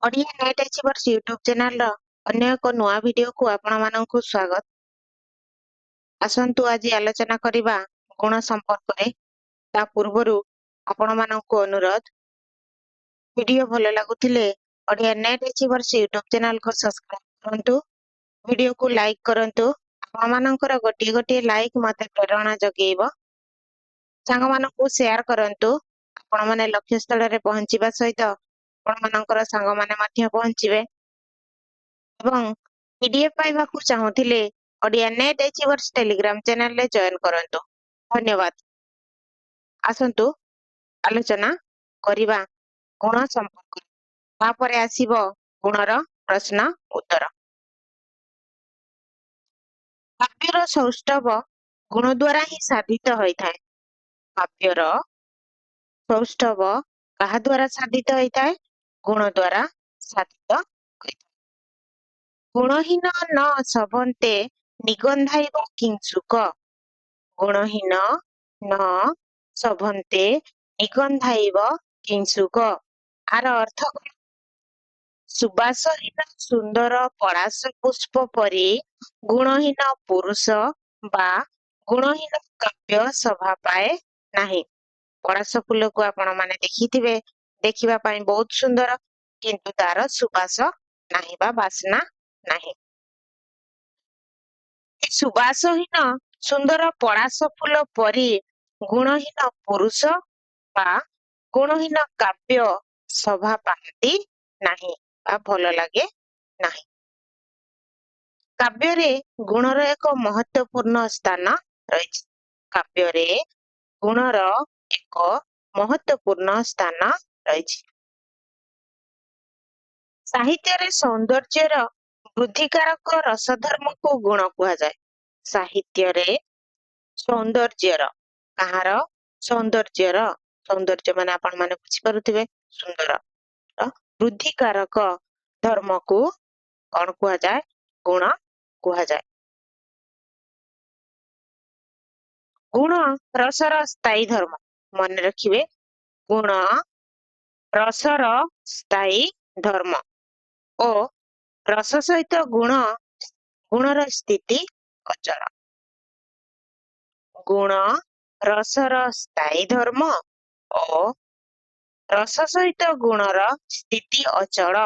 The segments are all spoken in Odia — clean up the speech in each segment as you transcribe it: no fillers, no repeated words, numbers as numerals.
ଓଡ଼ିଆ ନେଟ୍ ଏଚିଭର୍ସ ୟୁଟ୍ୟୁବ ଚ୍ୟାନେଲର ଅନ୍ୟ ଏକ ନୂଆ ଭିଡିଓକୁ ଆପଣମାନଙ୍କୁ ସ୍ୱାଗତ। ଆସନ୍ତୁ ଆଜି ଆଲୋଚନା କରିବା ଗୁଣ ସମ୍ପର୍କରେ। ତା ପୂର୍ବରୁ ଆପଣମାନଙ୍କୁ ଅନୁରୋଧ, ଭିଡିଓ ଭଲ ଲାଗୁଥିଲେ ଓଡ଼ିଆ ନେଟ୍ ଏଚିଭର୍ସ ୟୁଟ୍ୟୁବ ଚ୍ୟାନେଲକୁ ସବସ୍କ୍ରାଇବ କରନ୍ତୁ, ଭିଡିଓକୁ ଲାଇକ୍ କରନ୍ତୁ। ଆପଣମାନଙ୍କର ଗୋଟିଏ ଲାଇକ୍ ମୋତେ ପ୍ରେରଣା ଯୋଗେଇବ। ସାଙ୍ଗମାନଙ୍କୁ ସେୟାର କରନ୍ତୁ। ଆପଣମାନେ ଲକ୍ଷ୍ୟସ୍ଥଳରେ ପହଞ୍ଚିବା ସହିତ ଆପଣମାନଙ୍କର ସାଙ୍ଗମାନେ ମଧ୍ୟ ପହଞ୍ଚିବେ। ଏବଂ ପିଡିଏଫ୍ ପାଇବାକୁ ଚାହୁଁଥିଲେ ଓଡ଼ିଆ ନେଟ୍ ଏଚିଭର୍ସ ଟେଲିଗ୍ରାମ ଚ୍ୟାନେଲରେ ଜଏନ୍ କରନ୍ତୁ। ଧନ୍ୟବାଦ। ଆସନ୍ତୁ ଆଲୋଚନା କରିବା ଗୁଣ ସମ୍ପର୍କରେ। ତାପରେ ଆସିବ ଗୁଣର ପ୍ରଶ୍ନ ଉତ୍ତର। କାବ୍ୟର ସୌଷ୍ଠବ ଗୁଣ ଦ୍ୱାରା ହିଁ ସାଧିତ ହୋଇଥାଏ। କାବ୍ୟର ସୌଷ୍ଠବ କାହା ଦ୍ୱାରା ସାଧିତ ହୋଇଥାଏ? ଗୁଣ ଦ୍ୱାରା ସାଧିତ ହୋଇଥାଏ। ଗୁଣହୀନ ନ ଶୋଭନ୍ତେ ନିଗନ୍ଧାଇବ କିଂସୁକ। ଗୁଣହୀନ ନ ଶୋଭନ୍ତେ ନିଗନ୍ଧାଇବ କିଂସୁକ। ଆର ଅର୍ଥ କଣ? ସୁବାସହୀନ ସୁନ୍ଦର ପଳାଶ ପୁଷ୍ପ ପରି ଗୁଣହୀନ ପୁରୁଷ ବା ଗୁଣହୀନ କାବ୍ୟ ଶୋଭା ପାଏ ନାହିଁ। ପଳାଶ ଫୁଲକୁ ଆପଣ ମାନେ ଦେଖିଥିବେ, ଦେଖିବା ପାଇଁ ବହୁତ ସୁନ୍ଦର, କିନ୍ତୁ ତାର ସୁବାସ ନାହିଁ ବା ବାସ୍ନା ନାହିଁ। ସୁବାସହୀନ ସୁନ୍ଦର ପଳାଶ ଫୁଲ ପରି ଗୁଣହୀନ ପୁରୁଷ ବା ଗୁଣହୀନ କାବ୍ୟ ଶୋଭା ପାଆନ୍ତି ନାହିଁ ବା ଭଲ ଲାଗେ ନାହିଁ। କାବ୍ୟରେ ଗୁଣର ଏକ ମହତ୍ୱପୂର୍ଣ୍ଣ ସ୍ଥାନ ରହିଛି। କାବ୍ୟରେ ଗୁଣର ଏକ ମହତ୍ୱପୂର୍ଣ୍ଣ ସ୍ଥାନ ରହିଛି। ସାହିତ୍ୟରେ ସୌନ୍ଦର୍ଯ୍ୟର ବୃଦ୍ଧିକାରକ ରସଧର୍ମକୁ ଗୁଣ କୁହାଯାଏ। ସାହିତ୍ୟରେ ସୌନ୍ଦର୍ଯ୍ୟର, କାହାର? ସୌନ୍ଦର୍ଯ୍ୟର, ସୌନ୍ଦର୍ଯ୍ୟ ମାନେ ଆପଣ ମାନେ ବୁଝିପାରୁଥିବେ, ସୁନ୍ଦର ବୃଦ୍ଧିକାରକ ଧର୍ମକୁ କଣ କୁହାଯାଏ? ଗୁଣ କୁହାଯାଏ। ଗୁଣ ରସର ସ୍ଥାୟୀ ଧର୍ମ। ମନେ ରଖିବେ, ଗୁଣ ରସର ସ୍ଥାୟୀ ଧର୍ମ ଓ ରସ ସହିତ ଗୁଣର ସ୍ଥିତି ଅଚଳ। ଗୁଣ ରସର ସ୍ଥାୟୀ ଧର୍ମ ଓ ରସ ସହିତ ଗୁଣର ସ୍ଥିତି ଅଚଳ।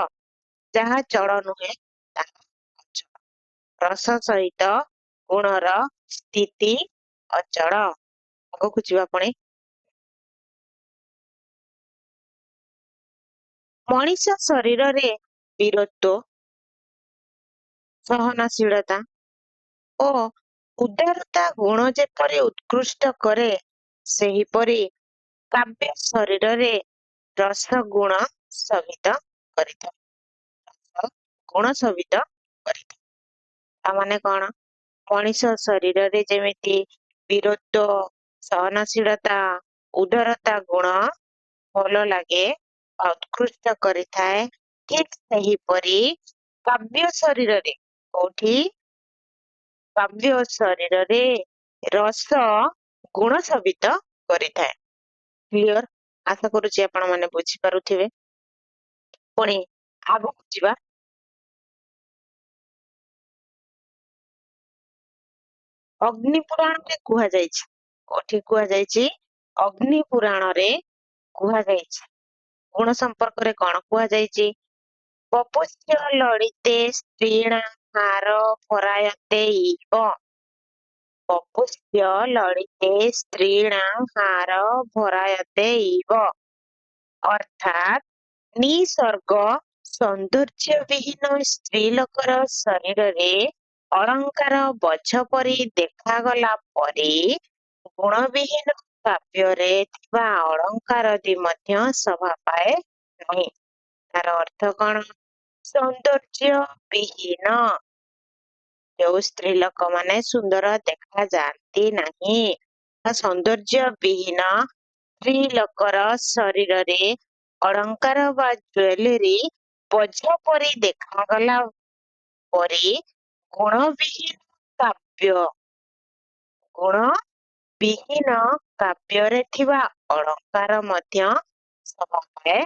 ଯାହା ଚଳ ନୁହେଁ ତାହା ଅଚଳ। ରସ ସହିତ ଗୁଣର ସ୍ଥିତି ଅଚଳ। ଆଗକୁ ଯିବା ପୁଣି। ମଣିଷ ଶରୀରରେ ବୀରତ୍ୱ, ସହନଶୀଳତା ଓ ଉଦାରତା ଗୁଣ ଯେପରି ଉତ୍କୃଷ୍ଟ କରେ, ସେହିପରି କାବ୍ୟ ଶରୀରରେ ରସ ଗୁଣ ଶୋଭିତ କରିଥାଏ। ରସ ଗୁଣ ଶୋଭିତ କରିଥାଏ। ତାମାନେ କଣ? ମଣିଷ ଶରୀରରେ ଯେମିତି ବୀରତ୍ୱ, ସହନଶୀଳତା, ଉଦାରତା ଗୁଣ ଭଲ ଲାଗେ ବା ଉତ୍କୃଷ୍ଟ କରିଥାଏ, ଠିକ୍ ସେହିପରି କାବ୍ୟ ଶରୀରରେ, କୋଉଠି? କାବ୍ୟ ଶରୀରରେ ରସ ଗୁଣ ଶୋଭିତ କରିଥାଏ। କ୍ଲିୟର? ଆଶା କରୁଛି ଆପଣ ମାନେ ବୁଝିପାରୁଥିବେ। ପୁଣି ଆଗକୁ ଯିବା। ଅଗ୍ନି ପୁରାଣରେ କୁହାଯାଇଛି, କୋଉଠି କୁହାଯାଇଛି? ଅଗ୍ନି ପୁରାଣରେ କୁହାଯାଇଛି। ଗୁଣ ସମ୍ପର୍କରେ କଣ କୁହାଯାଇଛି? ପପୁଷ୍ୟ ଲଳିତେ ସ୍ତ୍ରୀଣାହାର ପରାୟତେ ଇବ। ପପୁଷ୍ୟ ଲଳିତେ ସ୍ତ୍ରୀଣାହାର ଭରାୟତେ ଇବ। ଅର୍ଥାତ୍ ନିସର୍ଗ ସୌନ୍ଦର୍ଯ୍ୟବିହୀନ ସ୍ତ୍ରୀ ଲୋକର ଶରୀରରେ ଅଳଙ୍କାର ବୋଝ ପରି ଦେଖାଗଲା ପରି ଗୁଣବିହୀନ କାବ୍ୟରେ ଥିବା ଅଳଙ୍କାରଟି ମଧ୍ୟ ଶୋଭା ପାଏ ନାହିଁ। ତାର ଅର୍ଥ କଣ? ସୌନ୍ଦର୍ଯ୍ୟ ବିହୀନ ଯୋଉ ସ୍ତ୍ରୀ ଲୋକମାନେ ସୁନ୍ଦର ଦେଖାଯାଆନ୍ତି ନାହିଁ, ସୌନ୍ଦର୍ଯ୍ୟ ବିହୀନ ସ୍ତ୍ରୀ ଲୋକର ଶରୀରରେ ଅଳଙ୍କାର ବା ଜୁଏଲେରୀ ବୋଝ ପରି ଦେଖାଗଲା ପରି ଗୁଣବିହୀନ କାବ୍ୟ, ଗୁଣବିହୀନ କାବ୍ୟରେ ଥିବା ଅଳଙ୍କାର ମଧ୍ୟ ଶୋଭା ପାଏ।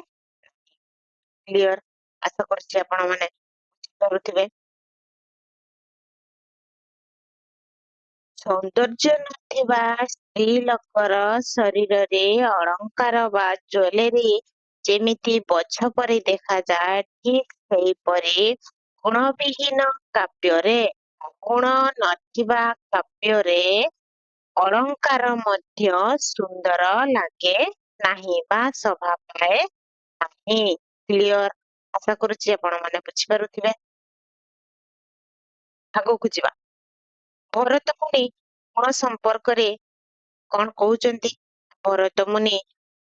କ୍ଲିୟର? ଆଶା କରୁଛି ଆପଣ ମାନେ ବୁଝିପାରୁଥିବେ। ସୌନ୍ଦର୍ଯ୍ୟ ନଥିବା ସ୍ତ୍ରୀ ଲୋକର ଶରୀରରେ ଅଳଙ୍କାର ବା ଜ୍ୱେଲେରୀ ଯେମିତି ବୋଝ ପରି ଦେଖାଯାଏ, ଠିକ୍ ସେହିପରି ଗୁଣବିହୀନ କାବ୍ୟରେ, ଗୁଣ ନଥିବା କାବ୍ୟରେ ଅଳଙ୍କାର ମଧ୍ୟ ସୁନ୍ଦର ଲାଗେ ନାହିଁ ବା ଶୋଭା ପାଏ ନାହିଁ। କ୍ଲିୟର? ଆଶା କରୁଛି ଆପଣ ମାନେ ବୁଝିପାରୁଥିବେ। ଆଗକୁ ଯିବା। ଭରତ ମୁନି ଗୁଣ ସମ୍ପର୍କରେ କଣ କହୁଛନ୍ତି? ଭରତ ମୁନି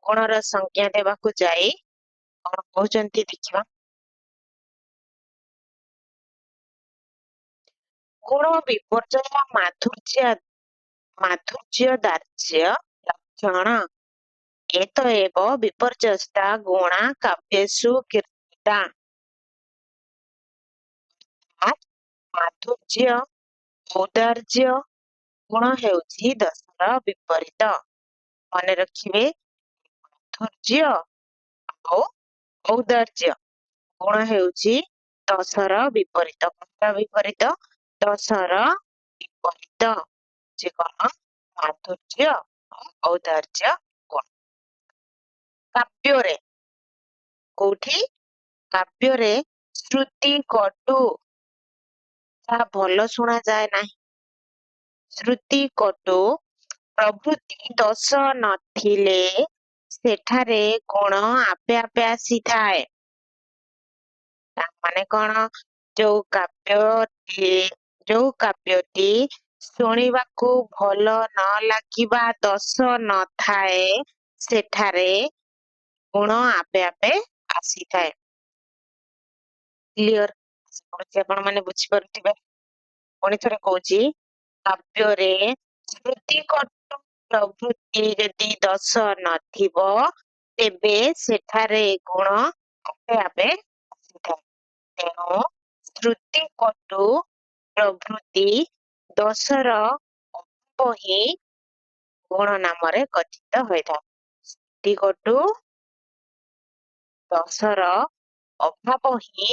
ଗୁଣର ସଂଜ୍ଞା ଦେବାକୁ ଯାଇ କଣ କହୁଛନ୍ତି ଦେଖିବା। ଗୁଣ ବିପର୍ଯ୍ୟୟ ମାଧୁର୍ଯ୍ୟ ଦାର୍ଯ୍ୟ ଲକ୍ଷଣ ଏତଏବ ବିପର୍ଯ୍ୟସ୍ତା ଗୁଣା କାବ୍ୟେଷୁ କୀର୍ତ୍ତିତା। ମାଧୁର୍ଯ୍ୟ ଔଦାର୍ଯ୍ୟ ଗୁଣ ହେଉଛି ଦଶର ବିପରୀତ। ମନେ ରଖିବେ, ମାଧୁର୍ଯ୍ୟ ଆଉ ଔଦାର୍ଯ୍ୟ ଗୁଣ ହେଉଛି ଦଶର ବିପରୀତ। କଣ ବିପରୀତ? ଦଶର ବିପରୀତ ଯେ କଣ? ମାଧୁର୍ଯ୍ୟ ଆଉ ଔଦାର୍ଯ୍ୟ ଗୁଣ। କାବ୍ୟରେ, କୋଉଠି? କାବ୍ୟରେ ଶ୍ରୁତି କଟୁ, ତାହା ଭଲ ଶୁଣାଯାଏ ନାହିଁ। ଶ୍ରୁତି କଟୁ ପ୍ରଭୃତି ଦୋଷ ନଥିଲେ ସେଠାରେ ଗୁଣ ଆପେ ଆପେ ଆସିଥାଏ। ମାନେ କଣ? ଯୋଉ କାବ୍ୟଟି ଶୁଣିବାକୁ ଭଲ ନ ଲାଗିବା ଦୋଷ ନଥାଏ, ସେଠାରେ ଗୁଣ ଆପେ ଆପେ ଆସିଥାଏ। କ୍ଲିୟର? ଆପଣ ମାନେ ବୁଝିପାରୁଥିବେ। ପୁଣି ଥରେ କହୁଛି, କାବ୍ୟରେ ଶ୍ରୁତି କଟୁ ପ୍ରଭୃତି ଯଦି ଦୋଷ ନଥିବ, ତେବେ ସେଠାରେ ଗୁଣ ଆପେ ଆପେ ଆସିଥାଏ। ତେଣୁ ଶ୍ରୁତି କଟୁ ପ୍ରଭୃତି ଦୋଷର ଅଭାବ ହିଁ ଗୁଣ ନାମରେ ଗଠିତ ହୋଇଥାଏ। ଶ୍ରୁତି କଟୁ ଦୋଷର ଅଭାବ ହିଁ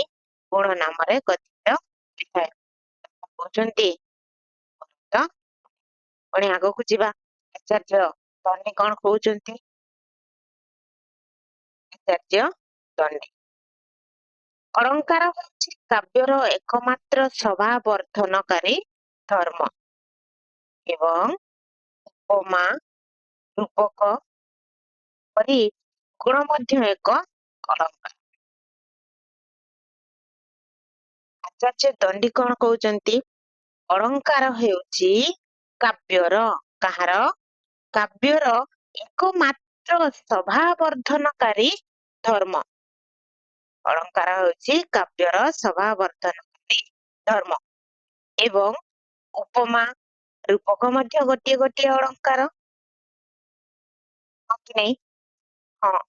ଗୁଣ ନାମରେ ଗଠିତ ହୋଇଥାଏ। କହୁଛନ୍ତି ତ। ପୁଣି ଆଗକୁ ଯିବା। ଆଚାର୍ଯ୍ୟ ଦଣ୍ଡି କଣ କହୁଛନ୍ତି? ଆଚାର୍ଯ୍ୟ ଦଣ୍ଡି, ଅଳଙ୍କାର ହେଉଛି କାବ୍ୟର ଏକମାତ୍ର ଶୋଭା ବର୍ଦ୍ଧନକାରୀ ଧର୍ମ ଏବଂ ଉପମା ରୂପକ ପରି ଗୁଣ ମଧ୍ୟ ଏକ ଅଳଙ୍କାର। ଆଚାର୍ଯ୍ୟ ଦଣ୍ଡି କଣ କହୁଛନ୍ତି? ଅଳଙ୍କାର ହେଉଛି କାବ୍ୟର, କାହାର? କାବ୍ୟର ଏକମାତ୍ର ଶୋଭା ବର୍ଦ୍ଧନକାରୀ ଧର୍ମ। ଅଳଙ୍କାର ହେଉଛି କାବ୍ୟର ଶୋଭା ବର୍ଦ୍ଧନକାରୀ ଧର୍ମ ଏବଂ ଉପମା ରୂପକ ମଧ୍ୟ ଗୋଟିଏ ଗୋଟିଏ ଅଳଙ୍କାର। ହଁ କି ନାହିଁ? ହଁ।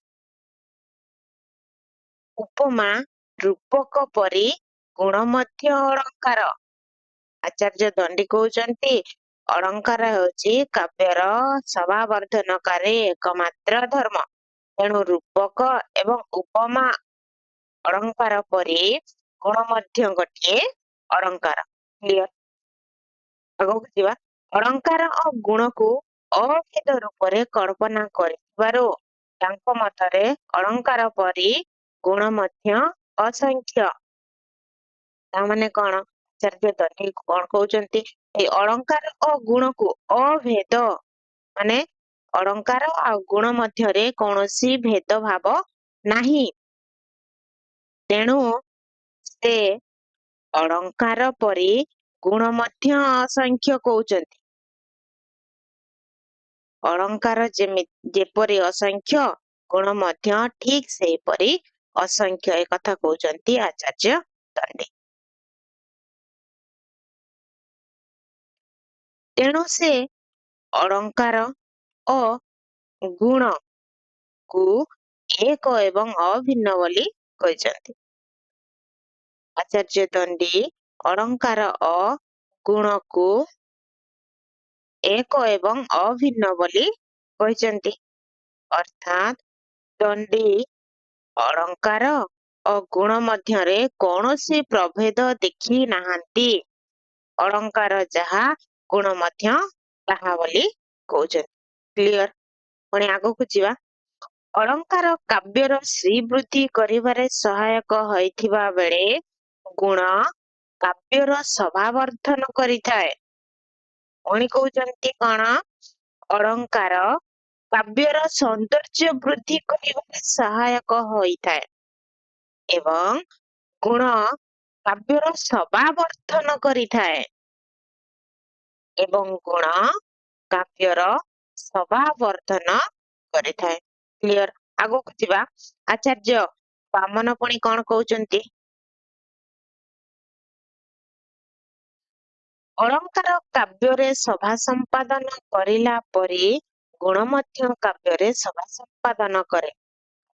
ଉପମା ରୂପକ ପରି ଗୁଣ ମଧ୍ୟ ଅଳଙ୍କାର। ଆଚାର୍ଯ୍ୟ ଦଣ୍ଡି କହୁଛନ୍ତି, ଅଳଙ୍କାର ହେଉଛି କାବ୍ୟର ଶୋଭା ବର୍ଦ୍ଧନକାରୀ ଏକମାତ୍ର ଧର୍ମ। ତେଣୁ ରୂପକ ଏବଂ ଉପମା ଅଳଙ୍କାର ପରି ଗୁଣ ମଧ୍ୟ ଗୋଟିଏ ଅଳଙ୍କାର। କ୍ଲିୟର? ଆଗକୁ ଯିବା। ଅଳଙ୍କାର ଓ ଗୁଣକୁ ଅଭେଦ ରୂପରେ କଳ୍ପନା କରିଥିବାରୁ ତାଙ୍କ ମତରେ ଅଳଙ୍କାର ପରି ଗୁଣ ମଧ୍ୟ ଅସଂଖ୍ୟ। ତାମାନେ କଣ? ଆଚାର୍ଯ୍ୟ ଦଣ୍ଡି କଣ କହୁଛନ୍ତି? ଏଇ ଅଳଙ୍କାର ଓ ଗୁଣକୁ ଅଭେଦ, ମାନେ ଅଳଙ୍କାର ଆଉ ଗୁଣ ମଧ୍ୟରେ କୌଣସି ଭେଦଭାବ ନାହିଁ। ତେଣୁ ସେ ଅଳଙ୍କାର ପରି ଗୁଣ ମଧ୍ୟ ଅସଂଖ୍ୟ କହୁଛନ୍ତି। ଅଳଙ୍କାର ଯେପରି ଅସଂଖ୍ୟ, ଗୁଣ ମଧ୍ୟ ଠିକ ସେହିପରି ଅସଂଖ୍ୟ, ଏ କଥା କହୁଛନ୍ତି ଆଚାର୍ଯ୍ୟ ଦଣ୍ଡି। ତେଣୁ ସେ ଅଳଙ୍କାର ଓ ଗୁଣକୁ ଏକ ଏବଂ ଅଭିନ୍ନ ବୋଲି କହିଛନ୍ତି। ଆଚାର୍ଯ୍ୟ ଦଣ୍ଡି ଅଳଙ୍କାର ଓ ଗୁଣକୁ ଏକ ଏବଂ ଅଭିନ୍ନ ବୋଲି କହିଛନ୍ତି। ଅର୍ଥାତ୍ ଦଣ୍ଡି ଅଳଙ୍କାର ଓ ଗୁଣ ମଧ୍ୟରେ କୌଣସି ପ୍ରଭେଦ ଦେଖି ନାହାନ୍ତି। ଅଳଙ୍କାର ଯାହା ଗୁଣ ମଧ୍ୟ ତାହା ବୋଲି କହୁଛନ୍ତି। କ୍ଲିୟର? ପୁଣି ଆଗକୁ ଯିବା। ଅଳଙ୍କାର କାବ୍ୟର ଶ୍ରୀବୃଦ୍ଧି କରିବାରେ ସହାୟକ ହୋଇଥିବା ବେଳେ ଗୁଣ କାବ୍ୟର ଶୋଭାବର୍ଦ୍ଧନ କରିଥାଏ। ପୁଣି କହୁଛନ୍ତି କଣ? ଅଳଙ୍କାର କାବ୍ୟର ସୌନ୍ଦର୍ଯ୍ୟ ବୃଦ୍ଧି କରିବାରେ ସହାୟକ ହୋଇଥାଏ ଏବଂ ଗୁଣ କାବ୍ୟର ଶୋଭାବର୍ଦ୍ଧନ କରିଥାଏ ଏବଂ ଗୁଣ କାବ୍ୟର ଶୋଭାବର୍ଦ୍ଧନ କରିଥାଏ। କ୍ଲିୟର? ଆଗକୁ ଯିବା। ଆଚାର୍ଯ୍ୟ ବାମନ ପୁଣି କଣ କହୁଛନ୍ତି? ଅଳଙ୍କାର କାବ୍ୟରେ ସଭା ସମ୍ପାଦନ କରିଲା ପରି ଗୁଣ ମଧ୍ୟ କାବ୍ୟରେ ସଭା ସମ୍ପାଦନ କରେ।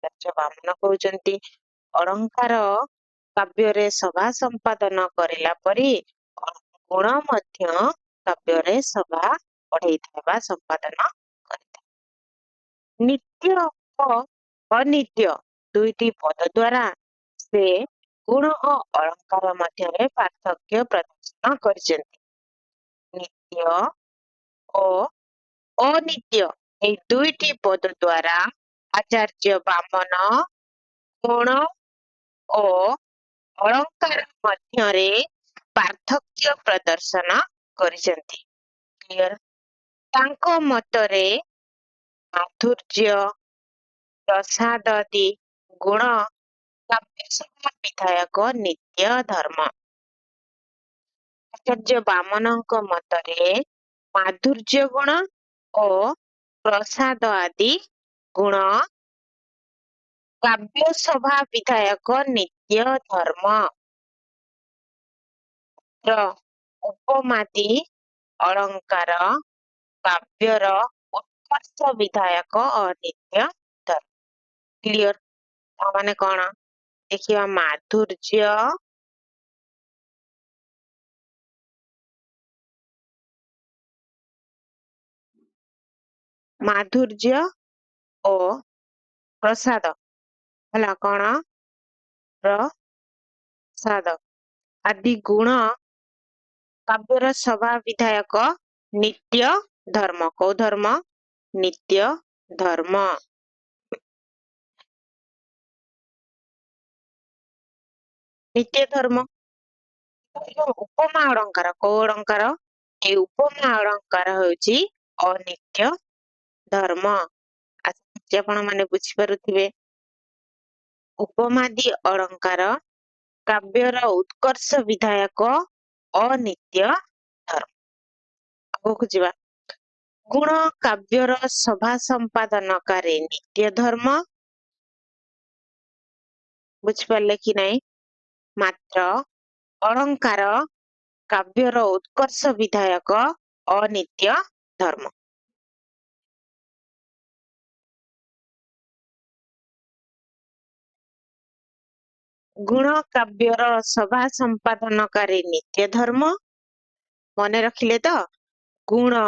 ଆଚାର୍ଯ୍ୟ ବାମନ କହୁଛନ୍ତି ଅଳଙ୍କାର କାବ୍ୟରେ ସଭା ସମ୍ପାଦନ କରିଲା ପରି ଗୁଣ ମଧ୍ୟ କାବ୍ୟରେ ସଭା ବଢେଇଥାଏ ବା ସମ୍ପାଦନ କରିଥାଏ। ନିତ୍ୟ ଓ ଅନିତ୍ୟ ଦୁଇଟି ପଦ ଦ୍ୱାରା ସେ ଗୁଣ ଓ ଅଳଙ୍କାର ମଧ୍ୟରେ ପାର୍ଥକ୍ୟ ପ୍ରଦର୍ଶନ କରିଛନ୍ତି। ନିତ୍ୟ ଓ ଅନିତ୍ୟ এই ଦୁଇଟି ପଦ ଦ୍ୱାରା ଆଚାର୍ଯ୍ୟ ବାମନ ଗୁଣ ଓ ଅଳଙ୍କାର ମଧ୍ୟରେ ପାର୍ଥକ୍ୟ ପ୍ରଦର୍ଶନ କରିଛନ୍ତି। କ୍ଲିୟର? ତାଙ୍କ ମତରେ ମାଧୁର୍ଯ୍ୟ ପ୍ରସାଦ ଆଦି ଗୁଣ କାବ୍ୟ ସଭା ବିଧାୟକ ନିତ୍ୟ ଧର୍ମ। ଆଚାର୍ଯ୍ୟ ବାମନଙ୍କ ମତରେ ମାଧୁର୍ଯ୍ୟ ଗୁଣ ଓ ପ୍ରସାଦ ଆଦି ଗୁଣ କାବ୍ୟ ସଭା ବିଧାୟକ ନିତ୍ୟ ଧର୍ମ। ଉପମାଦି ଅଳଙ୍କାର କାବ୍ୟର ଉତ୍କର୍ଷ ବିଧାୟକ ଅନିତ୍ୟ ଧର୍ମ। କ୍ଲିୟର? ତାମାନେ କଣ? ଦେଖିବା। ମାଧୁର୍ଯ୍ୟ ଓ ପ୍ରସାଦ ହେଲା କଣ? ପ୍ରସାଦ ଆଦି ଗୁଣ କାବ୍ୟର ସଭା ବିଧାୟକ ନିତ୍ୟ ଧର୍ମ। କୋଉ ଧର୍ମ? ନିତ୍ୟ ଧର୍ମ। ନିତ୍ୟ ଧର୍ମ। ଉପମା ଅଳଙ୍କାର କୋଉ ଅଳଙ୍କାର? এই ଉପମା ଅଳଙ୍କାର ହେଉଛି ଅନିତ୍ୟ ଧର୍ମ। ଆପଣ ମାନେ ବୁଝିପାରୁଥିବେ। ଉପମାଦି ଅଳଙ୍କାର କାବ୍ୟର ଉତ୍କର୍ଷ ବିଧାୟକ ଅନିତ୍ୟ ଧର୍ମ। ଆଗକୁ ଯିବା। ଗୁଣ କାବ୍ୟର ସଭା ସମ୍ପାଦନକାରୀ ନିତ୍ୟ ଧର୍ମ। ବୁଝିପାରିଲେ କି ନାହିଁ? ମାତ୍ର ଅଳଙ୍କାର କାବ୍ୟର ଉତ୍କର୍ଷ ବିଧାୟକ ଅନିତ୍ୟ ଧର୍ମ। ଗୁଣ କାବ୍ୟର ସଭା ସମ୍ପାଦନକାରୀ ନିତ୍ୟ ଧର୍ମ। ମନେ ରଖିଲେ ତ? ଗୁଣ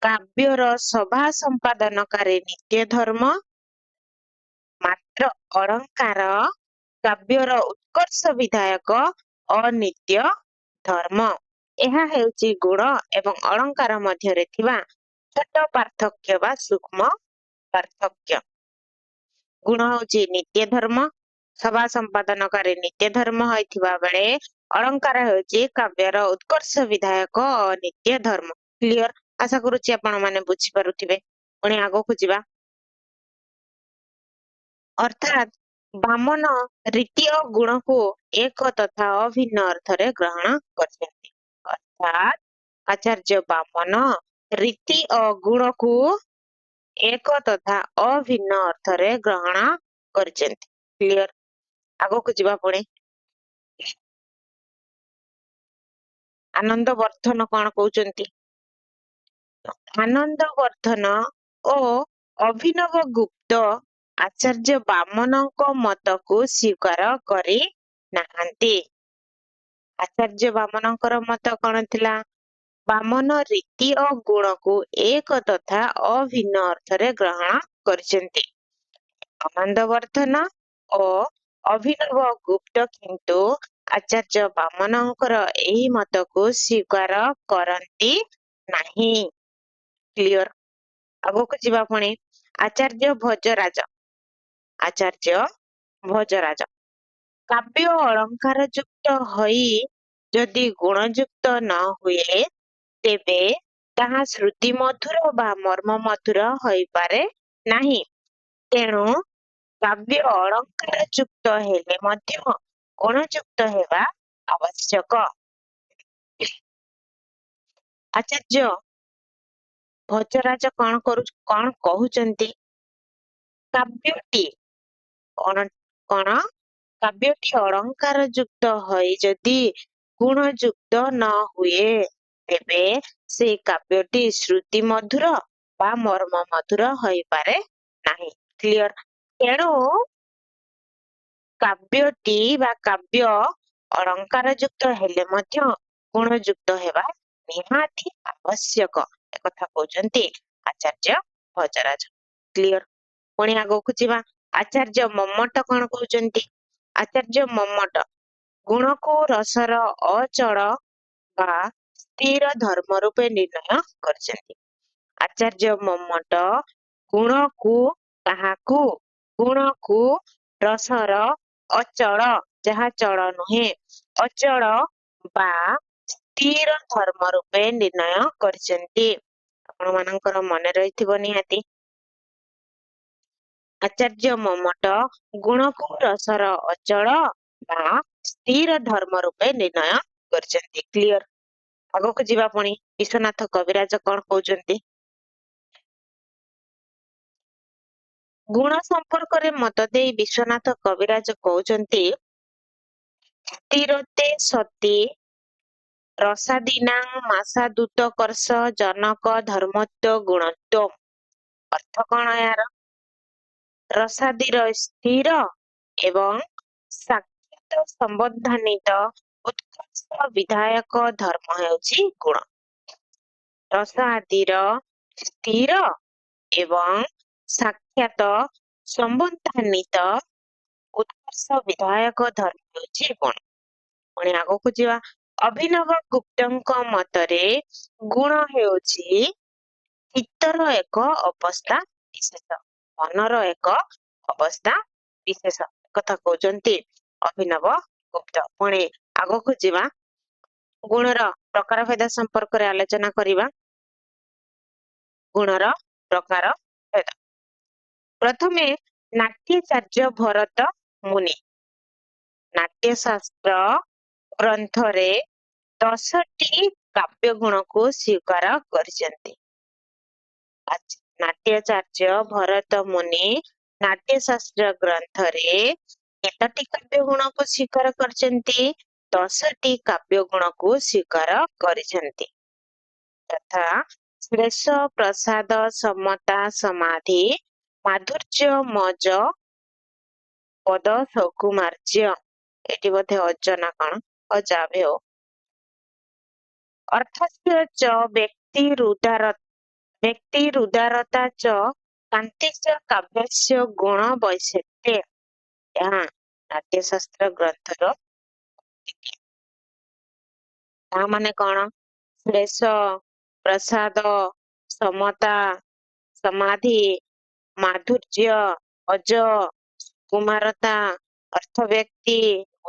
କାବ୍ୟର ସଭା ସମ୍ପାଦନକାରୀ ନିତ୍ୟ ଧର୍ମ। ମାତ୍ର ଅଳଙ୍କାର କାବ୍ୟର ଉତ୍କର୍ଷ ବିଧାୟକ ଅନିତ୍ୟ ଧର୍ମ। ଏହା ହେଉଛି ଗୁଣ ଏବଂ ଅଳଙ୍କାର ମଧ୍ୟରେ ଥିବା ଛୋଟ ପାର୍ଥକ୍ୟ ବା ସୂକ୍ଷ୍ମ ପାର୍ଥକ୍ୟ। ଗୁଣ ହେଉଛି ନିତ୍ୟ ଧର୍ମ, ସଭା ସମ୍ପାଦନକାରୀ ନିତ୍ୟ ଧର୍ମ ହୋଇଥିବା ବେଳେ ଅଳଙ୍କାର ହେଉଛି କାବ୍ୟର ଉତ୍କର୍ଷ ବିଧାୟକ ଅନିତ୍ୟ ଧର୍ମ। କ୍ଲିୟର? ଆଶା କରୁଛି ଆପଣ ମାନେ ବୁଝିପାରୁଥିବେ। ପୁଣି ଆଗକୁ ଯିବା। ଅର୍ଥାତ୍ ବାମନ ରୀତି ଓ ଗୁଣକୁ ଏକ ତଥା ଅଭିନ୍ନ ଅର୍ଥରେ ଗ୍ରହଣ କରିଛନ୍ତି। ଅର୍ଥାତ୍ ଆଚାର୍ଯ୍ୟ ବାମନ ରୀତି ଓ ଗୁଣକୁ ଏକ ତଥା ଅଭିନ୍ନ ଅର୍ଥରେ ଗ୍ରହଣ କରିଛନ୍ତି। କ୍ଲିୟର? ଆଗକୁ ଯିବା। ପୁଣି ଆନନ୍ଦ ବର୍ଦ୍ଧନ କଣ କହୁଛନ୍ତି? ଆନନ୍ଦ ବର୍ଦ୍ଧନ ଓ ଅଭିନବ ଗୁପ୍ତ ଆଚାର୍ଯ୍ୟ ବାମନଙ୍କ ମତକୁ ସ୍ୱୀକାର କରି ନାହାନ୍ତି। ଆଚାର୍ଯ୍ୟ ବାମନଙ୍କର ମତ କଣ ଥିଲା? ବାମନ ରୀତି ଓ ଗୁଣକୁ ଏକ ତଥା ଅଭିନ୍ନ ଅର୍ଥରେ ଗ୍ରହଣ କରିଛନ୍ତି। ଆନନ୍ଦ ବର୍ଦ୍ଧନ ଓ ଅଭିନବ ଗୁପ୍ତ କିନ୍ତୁ ଆଚାର୍ଯ୍ୟ ବାମନଙ୍କର ଏହି ମତକୁ ସ୍ୱୀକାର କରନ୍ତି ନାହିଁ। କ୍ଲିୟର। ଆଗକୁ ଯିବା ପୁଣି ଆଚାର୍ଯ୍ୟ ଭୋଜରାଜ। ଆଚାର୍ଯ୍ୟ ଭୋଜରାଜ କାବ୍ୟ ଅଳଙ୍କାର ଯୁକ୍ତ ହୋଇ ଯଦି ଗୁଣଯୁକ୍ତ ନ ହୁଏ ତେବେ ତାହା ଶ୍ରୁତି ମଧୁର ବା ମର୍ମ ମଧୁର ହୋଇପାରେ ନାହିଁ। ତେଣୁ କାବ୍ୟ ଅଳଙ୍କାର ଯୁକ୍ତ ହେଲେ ମଧ୍ୟ ଗୁଣଯୁକ୍ତ ହେବା ଆବଶ୍ୟକ। ଆଚାର୍ଯ୍ୟ ଭୋଜରାଜ କଣ କହୁଛନ୍ତି? କାବ୍ୟଟି କଣ କାବ୍ୟଟି ଅଳଙ୍କାର ଯୁକ୍ତ ହୋଇ ଯଦି ଗୁଣ ଯୁକ୍ତ ନ ହୁଏ ତେବେ ସେ କାବ୍ୟଟି ଶ୍ରୁତି ମଧୁର ବା ମର୍ମ ମଧୁର ହୋଇପାରେ ନାହିଁ। କ୍ଲିୟର। ତେଣୁ କାବ୍ୟଟି ବା କାବ୍ୟ ଅଳଙ୍କାର ଯୁକ୍ତ ହେଲେ ମଧ୍ୟ ଗୁଣ ଯୁକ୍ତ ହେବା ନିହାତି ଆବଶ୍ୟକ। ଏକଥା କହୁଛନ୍ତି ଆଚାର୍ଯ୍ୟ ଭୋଜରାଜ। କ୍ଲିୟର। ପୁଣି ଆଗକୁ ଯିବା ଆଚାର୍ଯ୍ୟ ମମ୍ମଟ କଣ କହୁଛନ୍ତି? ଆଚାର୍ଯ୍ୟ ମମ୍ମଟ ଗୁଣକୁ ରସର ଅଚଳ ବା ସ୍ଥିର ଧର୍ମ ରୂପେ ନିର୍ଣ୍ଣୟ କରିଛନ୍ତି। ଆଚାର୍ଯ୍ୟ ମମ୍ମଟ ଗୁଣକୁ ରସର ଅଚଳ ଯାହା ଚଳ ନୁହେଁ ଅଚଳ ବା ସ୍ଥିର ଧର୍ମ ରୂପେ ନିର୍ଣ୍ଣୟ କରିଛନ୍ତି। ଆପଣ ମାନଙ୍କର ମନେ ରହିଥିବ ନିହାତି। ଆଚାର୍ଯ୍ୟ ମମ୍ମଟ ଗୁଣକୁ ରସର ଅଚଳ ବା ସ୍ଥିର ଧର୍ମ ରୂପେ ନିର୍ଣ୍ଣୟ କରିଛନ୍ତି। କ୍ଲିୟର। ଆଗକୁ ଯିବା ପୁଣି ବିଶ୍ୱନାଥ କବିରାଜ କଣ କହୁଛନ୍ତି? ଗୁଣ ସମ୍ପର୍କରେ ମତ ଦେଇ ବିଶ୍ୱନାଥ କବିରାଜ କହୁଛନ୍ତି ସ୍ଥିରତେ ସତି ରସାଦୀନାଂ ମାସାଦୁତକର୍ଷ ଜନକ ଧର୍ମତ୍ୱ ଗୁଣତ୍ୱ। ଅର୍ଥ କଣ ଏହାର? ରସାଦୀର ସ୍ଥିର ଏବଂ ସାକ୍ଷାତ ସମ୍ବନ୍ଧାନ୍ୱିତ ଉତ୍କର୍ଷ ବିଧାୟକ ଧର୍ମ ହେଉଛି ଗୁଣ। ରସ ଆଦିର ସ୍ଥିର ଏବଂ ସାକ୍ଷାତ ସମ୍ବନ୍ଧାନ୍ୱିତ ଉତ୍କର୍ଷ ବିଧାୟକ ଧର୍ମ ହେଉଛି ଗୁଣ। ପୁଣି ଆଗକୁ ଯିବା ଅଭିନବ ଗୁପ୍ତଙ୍କ ମତରେ ଗୁଣ ହେଉଛି ଚିତ୍ତର ଏକ ଅବସ୍ଥା ବିଶେଷ, ମନର ଏକ ଅବସ୍ଥା ବିଶେଷ। କଥା କହୁଛନ୍ତି ଅଭିନବ ଗୁପ୍ତ। ପୁଣି ଆଗକୁ ଯିବା ଗୁଣର ପ୍ରକାର ଭେଦ ସମ୍ପର୍କରେ ଆଲୋଚନା କରିବା। ଗୁଣର ପ୍ରକାର ଭେଦ। ପ୍ରଥମେ ନାଟ୍ୟାଚାର୍ଯ୍ୟ ଭରତ ମୁନି ନାଟ୍ୟଶାସ୍ତ୍ର ଗ୍ରନ୍ଥରେ 10ଟି କାବ୍ୟ ଗୁଣକୁ ସ୍ୱୀକାର କରିଛନ୍ତି। ନାଟ୍ୟାଚାର୍ଯ୍ୟ ଭରତ ମୁନି ନାଟ୍ୟଶାସ୍ତ୍ର ଗ୍ରନ୍ଥରେ କେତୋଟି କାବ୍ୟ ଗୁଣକୁ ସ୍ୱୀକାର କରିଛନ୍ତି? 10ଟି କାବ୍ୟ ଗୁଣକୁ ସ୍ୱୀକାର କରିଛନ୍ତି। ତଥା ଶ୍ଳେଷ ପ୍ରସାଦ ସମତା ସମାଧି ମାଧୁର୍ଯ୍ୟ ମଜ ପଦ ସୌକୁମାର୍ଯ୍ୟ। ଏଠି ବୋଧେ ଅଜନା କଣ ଅଜାବେ ହଉ। ଅର୍ଥସ୍ୟ ଚ ବ୍ୟକ୍ତିରୁଦାରତା ଚ କାନ୍ତିଶ୍ଚ କାବ୍ୟସ୍ୟ ଗୁଣ ବୈଶିଷ୍ଟ୍ୟ। ଏହା ନାଟ୍ୟଶାସ୍ତ୍ର ଗ୍ରନ୍ଥର ତା ମାନେ କଣ? ଶ୍ଳେଷ ପ୍ରସାଦ ସମତା ସମାଧି ମାଧୁର୍ଯ୍ୟ ଅଜ କୁମାରତା ଅର୍ଥବ୍ୟକ୍ତି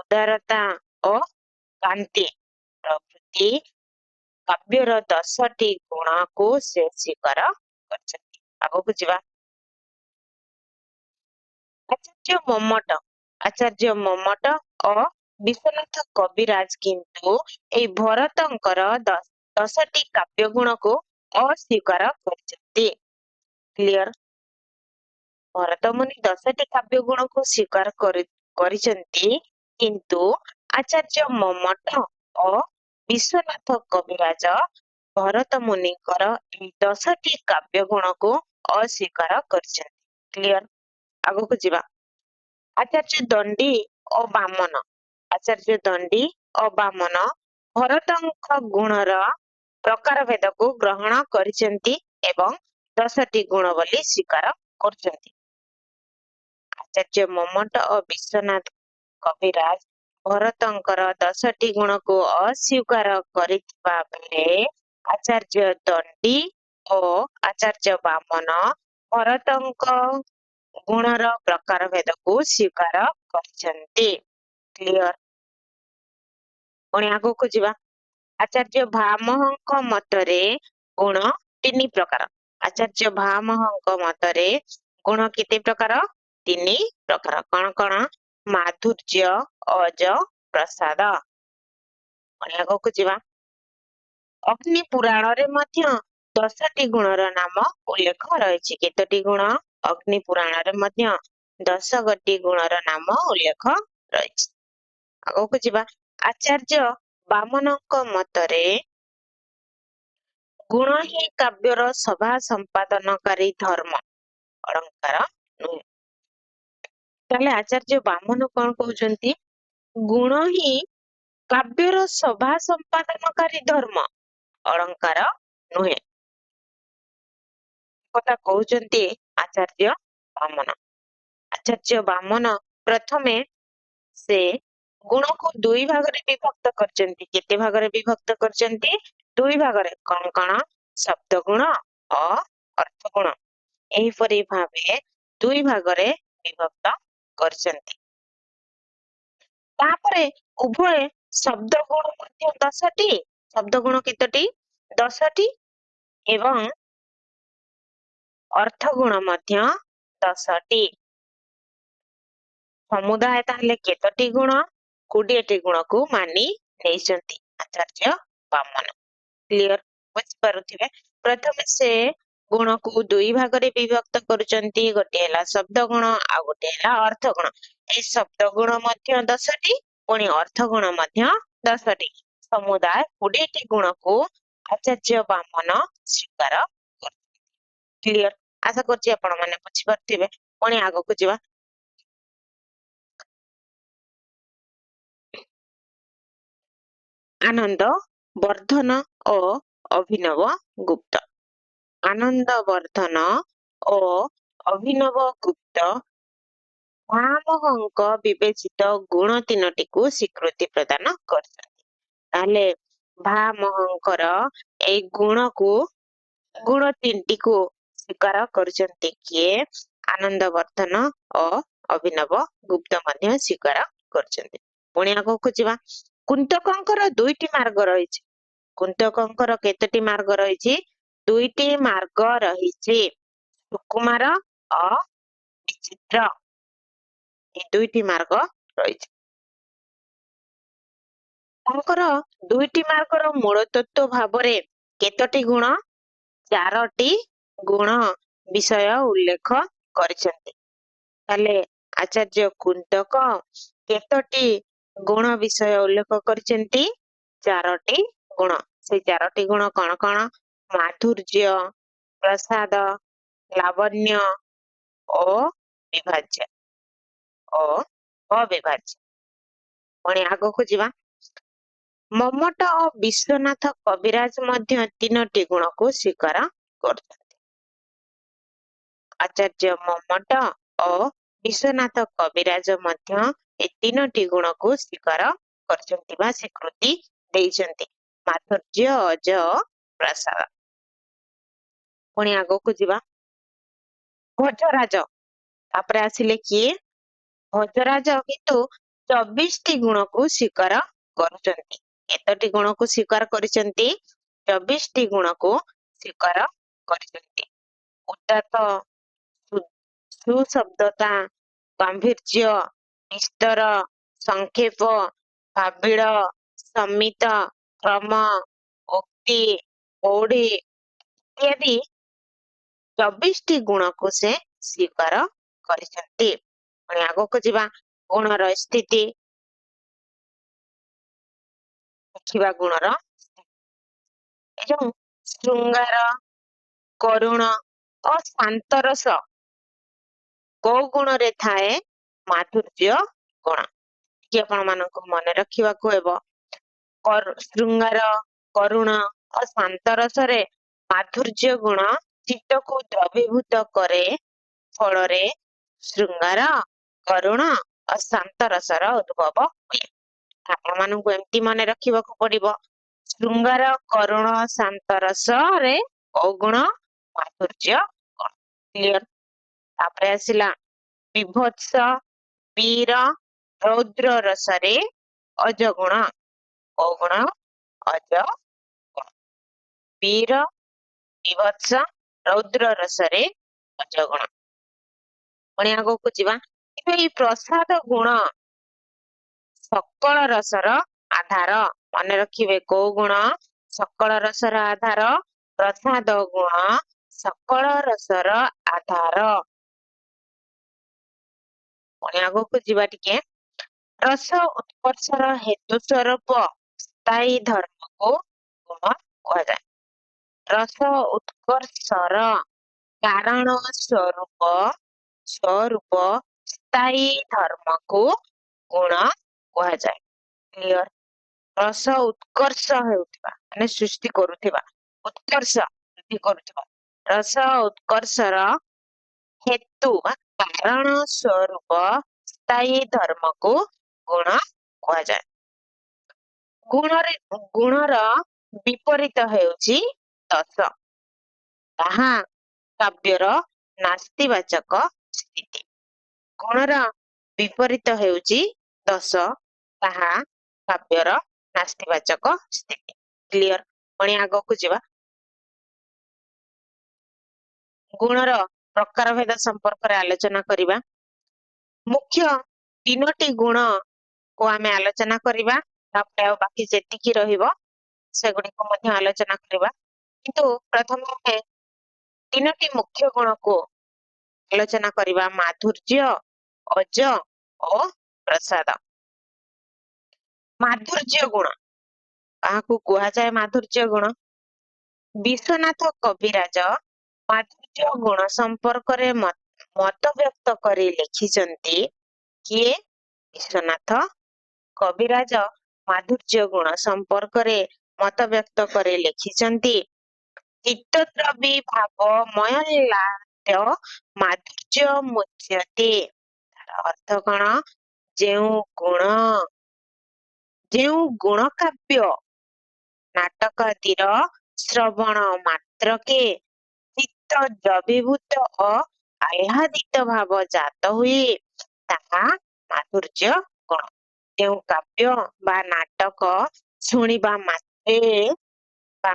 ଉଦାରତା ଓ କାନ୍ତି ପ୍ରଭୃତି କାବ୍ୟର 10ଟି ଗୁଣକୁ ସେ ସ୍ୱୀକାର କରିଛନ୍ତି। ଆଗକୁ ଯିବା ଆଚାର୍ଯ୍ୟ ମମ୍ମଟ ଓ ବିଶ୍ୱନାଥ କବିରାଜ କିନ୍ତୁ ଏହି ଭରତଙ୍କର 10ଟି କାବ୍ୟ ଗୁଣକୁ ଅସ୍ୱୀକାର କରିଛନ୍ତି। କ୍ଲିୟର। ଭରତ ମୁନି 10ଟି କାବ୍ୟ ଗୁଣକୁ ସ୍ୱୀକାର କରିଛନ୍ତି କିନ୍ତୁ ଆଚାର୍ଯ୍ୟ ମମ୍ମଟ ଓ ବିଶ୍ୱନାଥ କବିରାଜ ଭରତ ମୁନିଙ୍କର ଏହି 10ଟି କାବ୍ୟ ଗୁଣକୁ ଅସ୍ୱୀକାର କରିଛନ୍ତି। କ୍ଲିୟର। ଆଗକୁ ଯିବା ଆଚାର୍ଯ୍ୟ ଦଣ୍ଡୀ ଓ ବାମନ। ଆଚାର୍ଯ୍ୟ ଦଣ୍ଡୀ ଓ ବାମନ ଭରତଙ୍କ ଗୁଣର ପ୍ରକାର ଭେଦକୁ ଗ୍ରହଣ କରିଛନ୍ତି ଏବଂ 10ଟି ଗୁଣ ବୋଲି ସ୍ୱୀକାର କରୁଛନ୍ତି। ଆଚାର୍ଯ୍ୟ ମମ୍ମଟ ଓ ବିଶ୍ୱନାଥ କବିରାଜ ଭରତଙ୍କର 10ଟି ଗୁଣକୁ ଅସ୍ୱୀକାର କରିଥିବା ବେଳେ ଆଚାର୍ଯ୍ୟ ଦଣ୍ଡୀ ଓ ଆଚାର୍ଯ୍ୟ ବାମନ ଭରତଙ୍କ ଗୁଣର ପ୍ରକାର ଭେଦକୁ ସ୍ୱୀକାର କରିଛନ୍ତି। କ୍ଲିୟର? ପୁଣି ଆଗକୁ ଯିବା। ଆଚାର୍ଯ୍ୟ ଭାମହଙ୍କ ମତରେ ଗୁଣ 3 ପ୍ରକାର। ଆଚାର୍ଯ୍ୟ ଭାମହଙ୍କ ମତରେ ଗୁଣ କେତେ ପ୍ରକାର? 3 ପ୍ରକାର। କଣ କଣ? ମାଧୁର୍ଯ୍ୟ, ଅଜ, ପ୍ରସାଦ। ପୁଣି ଆଗକୁ ଯିବା। ଅଗ୍ନି ପୁରାଣରେ ମଧ୍ୟ 10ଟି ଗୁଣର ନାମ ଉଲ୍ଲେଖ ରହିଛି। କେତୋଟି ଗୁଣ? ଅଗ୍ନି ପୁରାଣରେ ମଧ୍ୟ 10 ଗୁଣର ନାମ ଉଲ୍ଲେଖ ରହିଛି। ଆଗକୁ ଯିବା। ଆଚାର୍ଯ୍ୟ ବାମନଙ୍କ ମତରେ ଗୁଣ ହିଁ କାବ୍ୟର ସଭା ସମ୍ପାଦନକାରୀ ଧର୍ମ, ଅଳଙ୍କାର ନୁହେଁ। ତାହେଲେ ଆଚାର୍ଯ୍ୟ ବାମନ କଣ କହୁଛନ୍ତି? ଗୁଣ ହିଁ କାବ୍ୟର ସଭା ସମ୍ପାଦନକାରୀ ଧର୍ମ, ଅଳଙ୍କାର ନୁହେଁ। କଥା କହୁଛନ୍ତି ଆଚାର୍ଯ୍ୟ ବାମନ। ଆଚାର୍ଯ୍ୟ ବାମନ ପ୍ରଥମେ ସେ ଗୁଣକୁ 2 ଭାଗରେ ବିଭକ୍ତ କରିଛନ୍ତି। କେତେ ଭାଗରେ ବିଭକ୍ତ କରିଛନ୍ତି? 2 ଭାଗରେ। କଣ କଣ? ଶବ୍ଦ ଗୁଣ ଓ ଅର୍ଥ ଗୁଣ। ଏହିପରି ଭାବେ 2 ଭାଗରେ ବିଭକ୍ତ କରିଛନ୍ତି। ତାପରେ ଉଭୟ ଶବ୍ଦ ଗୁଣ ମଧ୍ୟ 10ଟି, ଶବ୍ଦ ଗୁଣ କେତୋଟି? 10ଟି ଏବଂ ଅର୍ଥ ଗୁଣ ମଧ୍ୟ 10ଟି। ସମୁଦାୟ ତାହେଲେ କେତୋଟି ଗୁଣ? 20ଟି ଗୁଣକୁ ମାନି ନେଇଛନ୍ତି ଆଚାର୍ଯ୍ୟ ବାମନ। କ୍ଲିୟର? ବୁଝିପାରୁଥିବେ। ପ୍ରଥମେ ସେ ଗୁଣକୁ 2 ଭାଗରେ ବିଭକ୍ତ କରୁଛନ୍ତି। ଗୋଟିଏ ହେଲା ଶବ୍ଦ ଗୁଣ ଆଉ ଗୋଟିଏ ହେଲା ଅର୍ଥ ଗୁଣ। এই ଶବ୍ଦ ଗୁଣ ମଧ୍ୟ 10ଟି, ପୁଣି ଅର୍ଥ ଗୁଣ ମଧ୍ୟ 10ଟି। ସମୁଦାୟ 20ଟି ଗୁଣକୁ ଆଚାର୍ଯ୍ୟ ବାମନ ସ୍ୱୀକାର କରୁଛନ୍ତି। କ୍ଲିୟର? ଆଶା କରୁଛି ଆପଣ ମାନେ ବୁଝିପାରୁଥିବେ। ପୁଣି ଆଗକୁ ଯିବା। ଆନନ୍ଦ ବର୍ଦ୍ଧନ ଓ ଅଭିନବ ଗୁପ୍ତ। ଆନନ୍ଦ ବର୍ଦ୍ଧନ ଓ ଅଭିନବ ଗୁପ୍ତ ଭାମହଙ୍କ ବିବେଚିତ ଗୁଣ 3ଟିକୁ ସ୍ୱୀକୃତି ପ୍ରଦାନ କରିଛନ୍ତି। ତାହେଲେ ଭାମହଙ୍କର ଏଇ ଗୁଣ 3ଟିକୁ ସ୍ୱୀକାର କରୁଛନ୍ତି କିଏ? ଆନନ୍ଦ ବର୍ଦ୍ଧନ ଓ ଅଭିନବ ଗୁପ୍ତ ମଧ୍ୟ ସ୍ୱୀକାର କରୁଛନ୍ତି। ପୁଣି ଆଗକୁ ଯିବା। କୁନ୍ତକଙ୍କର 2ଟି ମାର୍ଗ ରହିଛି। କୁନ୍ତକଙ୍କର କେତୋଟି ମାର୍ଗ ରହିଛି? 2ଟି ମାର୍ଗ ରହିଛି। ସୁକୁମାର ଓ ବିଚିତ୍ର। এই 2ଟି ମାର୍ଗ ରହିଛି। ତାଙ୍କର 2ଟି ମାର୍ଗର ମୂଳ ତତ୍ତ୍ୱ ଭାବରେ କେତୋଟି ଗୁଣ? 4ଟି ଗୁଣ ବିଷୟ ଉଲ୍ଲେଖ କରିଛନ୍ତି। ତାହେଲେ ଆଚାର୍ଯ୍ୟ କୁନ୍ତକ କେତୋଟି ଗୁଣ ବିଷୟ ଉଲ୍ଲେଖ କରିଛନ୍ତି? 4ଟି ଗୁଣ। ସେଇ 4ଟି ଗୁଣ କଣ କଣ? ମାଧୁର୍ଯ୍ୟ, ପ୍ରସାଦ, ଲାବଣ୍ୟ ଓ ବିଭାଜ୍ୟ ଓ ଅବିଭାଜ୍ୟ। ପୁଣି ଆଗକୁ ଯିବା। ମମ୍ମଟ ଓ ବିଶ୍ୱନାଥ କବିରାଜ ମଧ୍ୟ 3ଟି ଗୁଣକୁ ସ୍ୱୀକାର କରୁଛନ୍ତି। ଆଚାର୍ଯ୍ୟ ମମ୍ମଟ ଓ ବିଶ୍ୱନାଥ କବିରାଜ ମଧ୍ୟ ଏ 3ଟି ଗୁଣକୁ ସ୍ୱୀକାର କରିଛନ୍ତି ବା ସ୍ୱୀକୃତି ଦେଇଛନ୍ତି। ମାଧୁର୍ଯ୍ୟ, ଅଜ, ପ୍ରସାଦ। ପୁଣି ଆଗକୁ ଯିବା। ଭୋଜରାଜ। ତାପରେ ଆସିଲେ କିଏ? ଭୋଜରାଜ କିନ୍ତୁ 24ଟି ଗୁଣକୁ ସ୍ୱୀକାର କରୁଛନ୍ତି। କେତୋଟି ଗୁଣକୁ ସ୍ୱୀକାର କରିଛନ୍ତି? 24ଟି ଗୁଣକୁ ସ୍ୱୀକାର କରିଛନ୍ତି। ଉଦାତ୍ତ, ସୁଶବ୍ଦତା, ଗାମ୍ଭୀର୍ଯ୍ୟ, ବିସ୍ତର, ସଂକ୍ଷେପ, ଭାବିଳ, ସମିତ, କ୍ରମ, ଉକ୍ତି, ପ୍ରୌଢ଼ି ଇତ୍ୟାଦି 24ଟି ଗୁଣକୁ ସେ ସ୍ୱୀକାର କରିଛନ୍ତି। ପୁଣି ଆଗକୁ ଯିବା। ଗୁଣର ସ୍ଥିତି ଦେଖିବା। ଗୁଣର ଏ ଯୋଉ ଶୃଙ୍ଗାର, କରୁଣ ଓ ଶାନ୍ତରସ କୋଉ ଗୁଣରେ ଥାଏ? ମାଧୁର୍ଯ୍ୟ ଗୁଣ। କି ଆପଣ ମାନଙ୍କୁ ମନେ ରଖିବାକୁ ହେବ। ଶୃଙ୍ଗାର, କରୁଣ ଓ ଶାନ୍ତରସରେ ମାଧୁର୍ଯ୍ୟ ଗୁଣ ଚିତ୍ତକୁ ଦ୍ରବୀଭୂତ କରେ। ଫଳରେ ଶୃଙ୍ଗାର, କରୁଣ ଅଶାନ୍ତ ରସର ଉଦ୍ଭବ ହୁଏ। ଆପଣମାନଙ୍କୁ ଏମିତି ମନେ ରଖିବାକୁ ପଡିବ। ଶୃଙ୍ଗାର, କରୁଣ, ଶାନ୍ତ ରସରେ କୋଉ ଗୁଣ? ମାଧୁର୍ଯ୍ୟ ଗୁଣ। କ୍ଲିୟର? ତାପରେ ଆସିଲା ବିଭତ୍ସ, ବୀର, ରୌଦ୍ର ରସରେ ଅଜଗୁଣ। କୋଉ ଗୁଣ? ଅଜଗୁଣ। ବୀର, ବିଭତ୍ସ, ରୌଦ୍ର ରସରେ ଅଜଗୁଣ। ପୁଣି ଆଗକୁ ଯିବା। କିନ୍ତୁ ଏଇ ପ୍ରସାଦ ଗୁଣ ସକଳ ରସର ଆଧାର। ମନେ ରଖିବେ କୋଉ ଗୁଣ? ସକଳ ରସର ଆଧାର। ପ୍ରସାଦ ଗୁଣ ସକଳ ରସର ଆଧାର। ପୁଣି ଆଗକୁ ଯିବା ଟିକେ। ରସ ଉତ୍କର୍ଷର ହେତୁ ସ୍ୱରୂପ ସ୍ଥାୟୀ ଧର୍ମକୁ ଗୁଣ କୁହାଯାଏ। ରସ ଉତ୍କର୍ଷର କାରଣ ସ୍ୱରୂପ ସ୍ଥାୟୀ ଧର୍ମକୁ ଗୁଣ କୁହାଯାଏ। କ୍ଲିୟର? ରସ ଉତ୍କର୍ଷ ହେଉଥିବା ମାନେ ସୃଷ୍ଟି କରୁଥିବା, ଉତ୍କର୍ଷ ବୃଦ୍ଧି କରୁଥିବା। ରସ ଉତ୍କର୍ଷର ହେତୁ ବା କାରଣ ସ୍ୱରୂପ ସ୍ଥାୟୀ ଧର୍ମକୁ ଗୁଣ କୁହାଯାଏ। ଗୁଣର ବିପରୀତ ହେଉଛି ଦୋଷ। ତାହା କାବ୍ୟର ନାସ୍ତିବାଚକ ସ୍ଥିତି। ଗୁଣର ବିପରୀତ ହେଉଛି ଦୋଷ, ତାହା କାବ୍ୟର ନାସ୍ତିବାଚକ ସ୍ଥିତି। କ୍ଲିୟର? ପୁଣି ଆଗକୁ ଯିବା। ଗୁଣର ପ୍ରକାର ଭେଦ ସମ୍ପର୍କରେ ଆଲୋଚନା କରିବା। ମୁଖ୍ୟ 3ଟି ଗୁଣକୁ ଆମେ ଆଲୋଚନା କରିବା। ତାପରେ ଆଉ ବାକି ଯେତିକି ରହିବ ସେଗୁଡିକୁ ମଧ୍ୟ ଆଲୋଚନା କରିବା। କିନ୍ତୁ ପ୍ରଥମେ ଆମେ 3ଟି ମୁଖ୍ୟ ଗୁଣକୁ ଆଲୋଚନା କରିବା। ମାଧୁର୍ଯ୍ୟ, ଅଜ ଓ ପ୍ରସାଦ। ମାଧୁର୍ଯ୍ୟ ଗୁଣ କାହାକୁ କୁହାଯାଏ? ମାଧୁର୍ଯ୍ୟ ଗୁଣ ବିଶ୍ୱନାଥ କବିରାଜ ମାଧୁର୍ଯ୍ୟ ଗୁଣ ସମ୍ପର୍କରେ ମତ ବ୍ୟକ୍ତ କରି ଲେଖିଛନ୍ତି। କିଏ? ବିଶ୍ୱନାଥ କବିରାଜ ମାଧୁର୍ଯ୍ୟ ଗୁଣ ସମ୍ପର୍କରେ ମତ ବ୍ୟକ୍ତ କରି ଲେଖିଛନ୍ତି। ଚିତ୍ତଦ୍ରବୀ ଭାବ ମୟଲାଦ୍ୟ ମାଧୁର୍ଯ୍ୟ ମୁଚ୍ୟତେ। ତାର ଅର୍ଥ କଣ? ଯେଉଁ ଗୁଣ କାବ୍ୟ ନାଟକ ଆଦିର ଶ୍ରବଣ ମାତ୍ରକେ ଚିତ୍ତ ଦ୍ରବୀଭୂତ ଓ ଆହ୍ଲାଦିତ ଭାବ ଜାତ ହୁଏ, ତାହା ମାଧୁର୍ଯ୍ୟ ଗୁଣ। ଯେଉଁ କାବ୍ୟ ବା ନାଟକ ଶୁଣିବା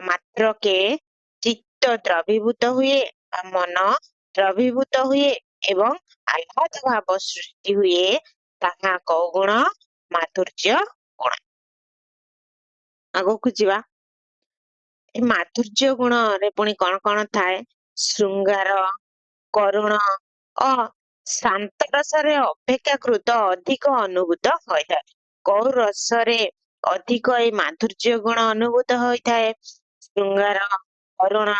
ମାତ୍ରକେ ଚିତ୍ତ ଦ୍ରବୀଭୂତ ହୁଏ ବା ମନ ଦ୍ରବୀଭୂତ ହୁଏ ଏବଂ ଆହ୍ଲାଦ ଭାବ ସୃଷ୍ଟି ହୁଏ, ତାହା କୋଉ ଗୁଣ? ମାଧୁର୍ଯ୍ୟ ଗୁଣ। ଆଗକୁ ଯିବା। ଏ ମାଧୁର୍ଯ୍ୟ ଗୁଣରେ ପୁଣି କଣ କଣ ଥାଏ? ଶୃଙ୍ଗାର, କରୁଣ ଓ ଶାନ୍ତ ରସରେ ଅପେକ୍ଷାକୃତ ଅଧିକ ଅନୁଭୂତ ହୋଇଥାଏ। କୋଉ ରସରେ ଅଧିକ ଏଇ ମାଧୁର୍ଯ୍ୟ ଗୁଣ ଅନୁଭୂତ ହୋଇଥାଏ? ଶୃଙ୍ଗାର, କରୁଣ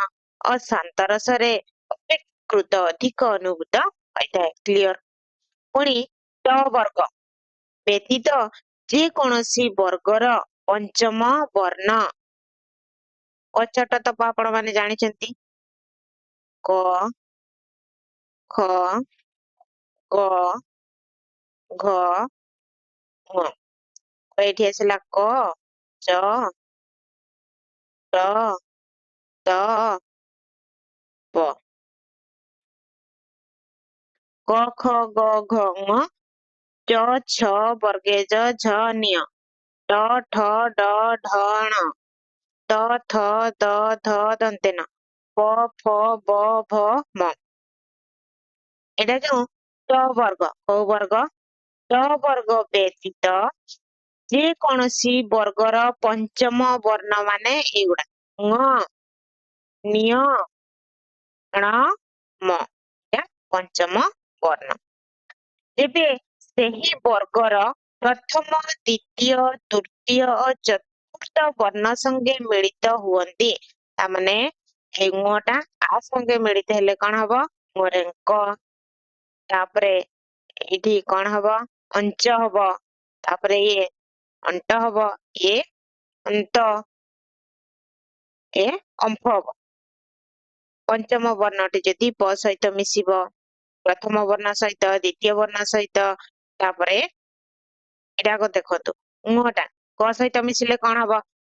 ଓ ଶାନ୍ତ ରସରେ ଅପେକ୍ଷାକୃତ ଅଧିକ ଅନୁଭୂତ ହୋଇଥାଏ। କ୍ଲିୟର? ପୁଣି ଟ ବର୍ଗ ବ୍ୟତୀତ ଯେକୌଣସି ବର୍ଗର ପଞ୍ଚମ ବର୍ଣ୍ଣ। କଚଟ ତ ଆପଣ ମାନେ ଜାଣିଛନ୍ତି। କ, ଖ, ଗ, ଘ, ङ। ଏଇଠି ଆସିଲା କ, ଚ, ଟ, ତ, ପ। କ, ଖ, ଗ, ଘ, ङ। ଚ, ଛ ବର୍ଗେଜ ଝ ନିୟ। ଟ, ଠ, ଡ, ଢ, ଣ। ତ, ଥ, ଦ, ଧ ଦନ୍ତେନ। ପ, ଫ, ବ, ଭ, ମ। ଏଇଟା ଯୋଉ ଟ ବର୍ଗ। କୋଉ ବର୍ଗ? ଟ ବର୍ଗ ବ୍ୟତୀତ ଯେକୌଣସି ବର୍ଗର ପଞ୍ଚମ ବର୍ଣ୍ଣ ମାନେ ଏଇଗୁଡା ङ, ନିୟ, ଣ, ମ। ଏଇଟା ପଞ୍ଚମ ବର୍ଣ୍ଣ। ତେବେ ସେହି ବର୍ଗର ପ୍ରଥମ, ଦ୍ୱିତୀୟ, ତୃତୀୟ ଓ ଚତୁର୍ଥ ବର୍ଣ୍ଣ ସଙ୍ଗେ ମିଳିତ ହୁଅନ୍ତି। ତାମାନେ ଏଇ ଟା ଆ ସଙ୍ଗେ ମିଳିତ ହେଲେ କଣ ହବ? ରେଙ୍କ। ତାପରେ ଏଇଠି କଣ ହବ? ଅଞ୍ଚ ହବ। ତାପରେ ଇଏ ଅଣ୍ଟ ହବ। ଇଏ ଅନ୍ତ, ଏ ଅମ୍ଫ ହବ। ପଞ୍ଚମ ବର୍ଣ୍ଣଟି ଯଦି ପ ସହିତ ମିଶିବ, ପ୍ରଥମ ବର୍ଣ୍ଣ ସହିତ, ଦ୍ୱିତୀୟ ବର୍ଣ୍ଣ ସହିତ, तापरे एटा को देखतु उटा क सहित मिसिले कौन हम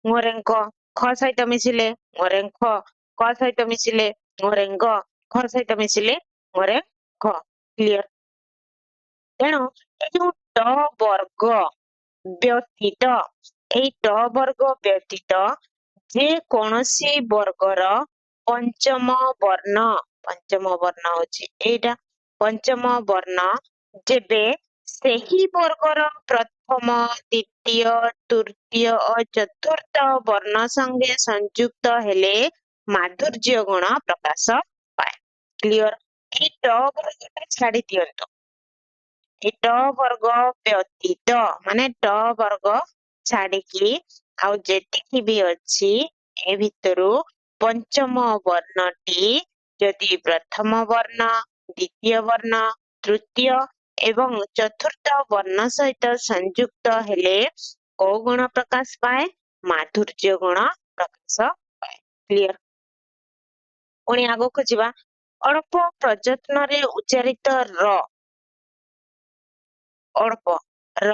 मुहरेंक ख सहित मिसिले मुहरेंख क सहित मिसिले मुहरेंग ख सहित मिसिले मुहरे ख क्लियर तेणु ए जो ट वर्ग व्यतीत एई ट वर्ग व्यतीत जे कौनसी वर्गर पंचम वर्ण होची एटा पंचम वर्ण जेबे सेही वर्गर प्रथम द्वितीय तृतीय और चतुर्थ वर्ण संगे संयुक्त हेले माधुर्य गुण प्रकाश पाए क्लियर ए ट वर्ग छाड़ी दियंतो ए ट वर्ग व्यतीत माने ट वर्ग छाड़िकी आउ जेतिकी भी अछि ए भितरु पंचम वर्णटी यदि प्रथम वर्ण द्वितीय वर्ण तृतीय एवं चतुर्थ वर्ण सहित संयुक्त हेले को गुण प्रकाश पाए माधुर्य गुण प्रकाश पाए क्लियर पुणी आगो को जिबा अल्प प्रयत्न रे उच्चारित र अल्प र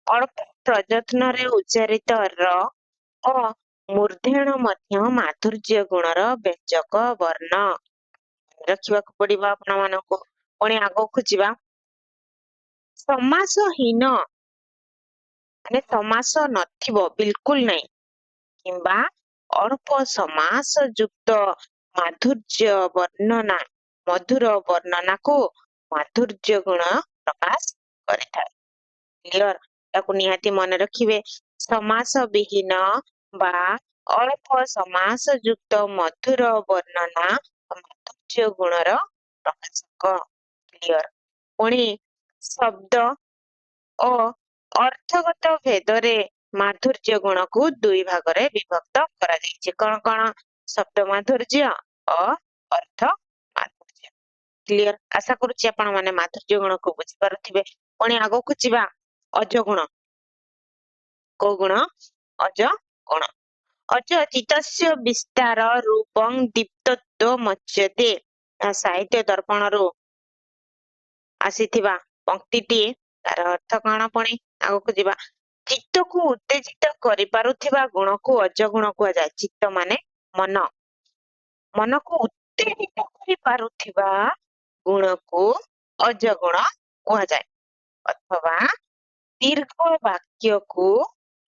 अल्प प्रयत्न रे उच्चारित र ଓ ମୂର୍ଧେଣ ମଧ୍ୟ ମାଧୁର୍ଯ୍ୟ ଗୁଣର ବ୍ୟଞ୍ଜକ ବର୍ଣ୍ଣ ରଖିବାକୁ ପଡିବ ଆପଣ ମାନଙ୍କୁ ପୁଣି ଆଗକୁ ଯିବା ସମାସହୀନ ମାନେ ସମାସ ନଥିବ ବିଲକୁଲ ନାହିଁ କିମ୍ବା ଅଳ୍ପ ସମାସ ଯୁକ୍ତ ମାଧୁର୍ଯ୍ୟ ବର୍ଣ୍ଣନା ମଧୁର ବର୍ଣ୍ଣନାକୁ ମାଧୁର୍ଯ୍ୟ ଗୁଣ ପ୍ରକାଶ କରିଥାଏ କ୍ଲିୟର ତାକୁ ନିହାତି ମନେ ରଖିବେ ସମାସ ବିହୀନ ବା ଅଳ୍ପ ସମାସ ଯୁକ୍ତ ମଧୁର ବର୍ଣ୍ଣନା ମାଧୁର୍ଯ୍ୟ ଗୁଣର ପ୍ରକାଶକ କ୍ଲିୟର ପୁଣି ଶବ୍ଦ ଓ ଅର୍ଥଗତ ଭେଦରେ ମାଧୁର୍ଯ୍ୟ ଗୁଣକୁ ଦୁଇ ଭାଗରେ ବିଭକ୍ତ କରାଯାଇଛି କଣ କଣ ଶବ୍ଦ ମାଧୁର୍ଯ୍ୟ ଓ ଅର୍ଥ ମାଧୁର୍ଯ୍ୟ କ୍ଲିୟର ଆଶା କରୁଛି ଆପଣ ମାନେ ମାଧୁର୍ଯ୍ୟ ଗୁଣକୁ ବୁଝିପାରୁଥିବେ ପୁଣି ଆଗକୁ ଯିବା ଅଜଗୁଣ କୋଉ ଗୁଣ ଅଜ ଗୁଣ ଅଜ ଚିତ୍ତସ୍ୟ ବିସ୍ତାର ରୂପଂ ଦୀପ୍ତତ୍ୱ ମଚ୍ୟତେ ସାହିତ୍ୟ ଦର୍ପଣରୁ ଆସିଥିବା ପଂକ୍ତିଟିଏ ତାର ଅର୍ଥ କଣ ପୁଣି ଆଗକୁ ଯିବା ଚିତ୍ତକୁ ଉତ୍ତେଜିତ କରିପାରୁଥିବା ଗୁଣକୁ ଅଜଗୁଣ କୁହାଯାଏ ଚିତ୍ତ ମାନେ ମନ ମନକୁ ଉତ୍ତେଜିତ କରିପାରୁଥିବା ଗୁଣକୁ ଅଜଗୁଣ କୁହାଯାଏ ଅଥବା ଦୀର୍ଘ ବାକ୍ୟକୁ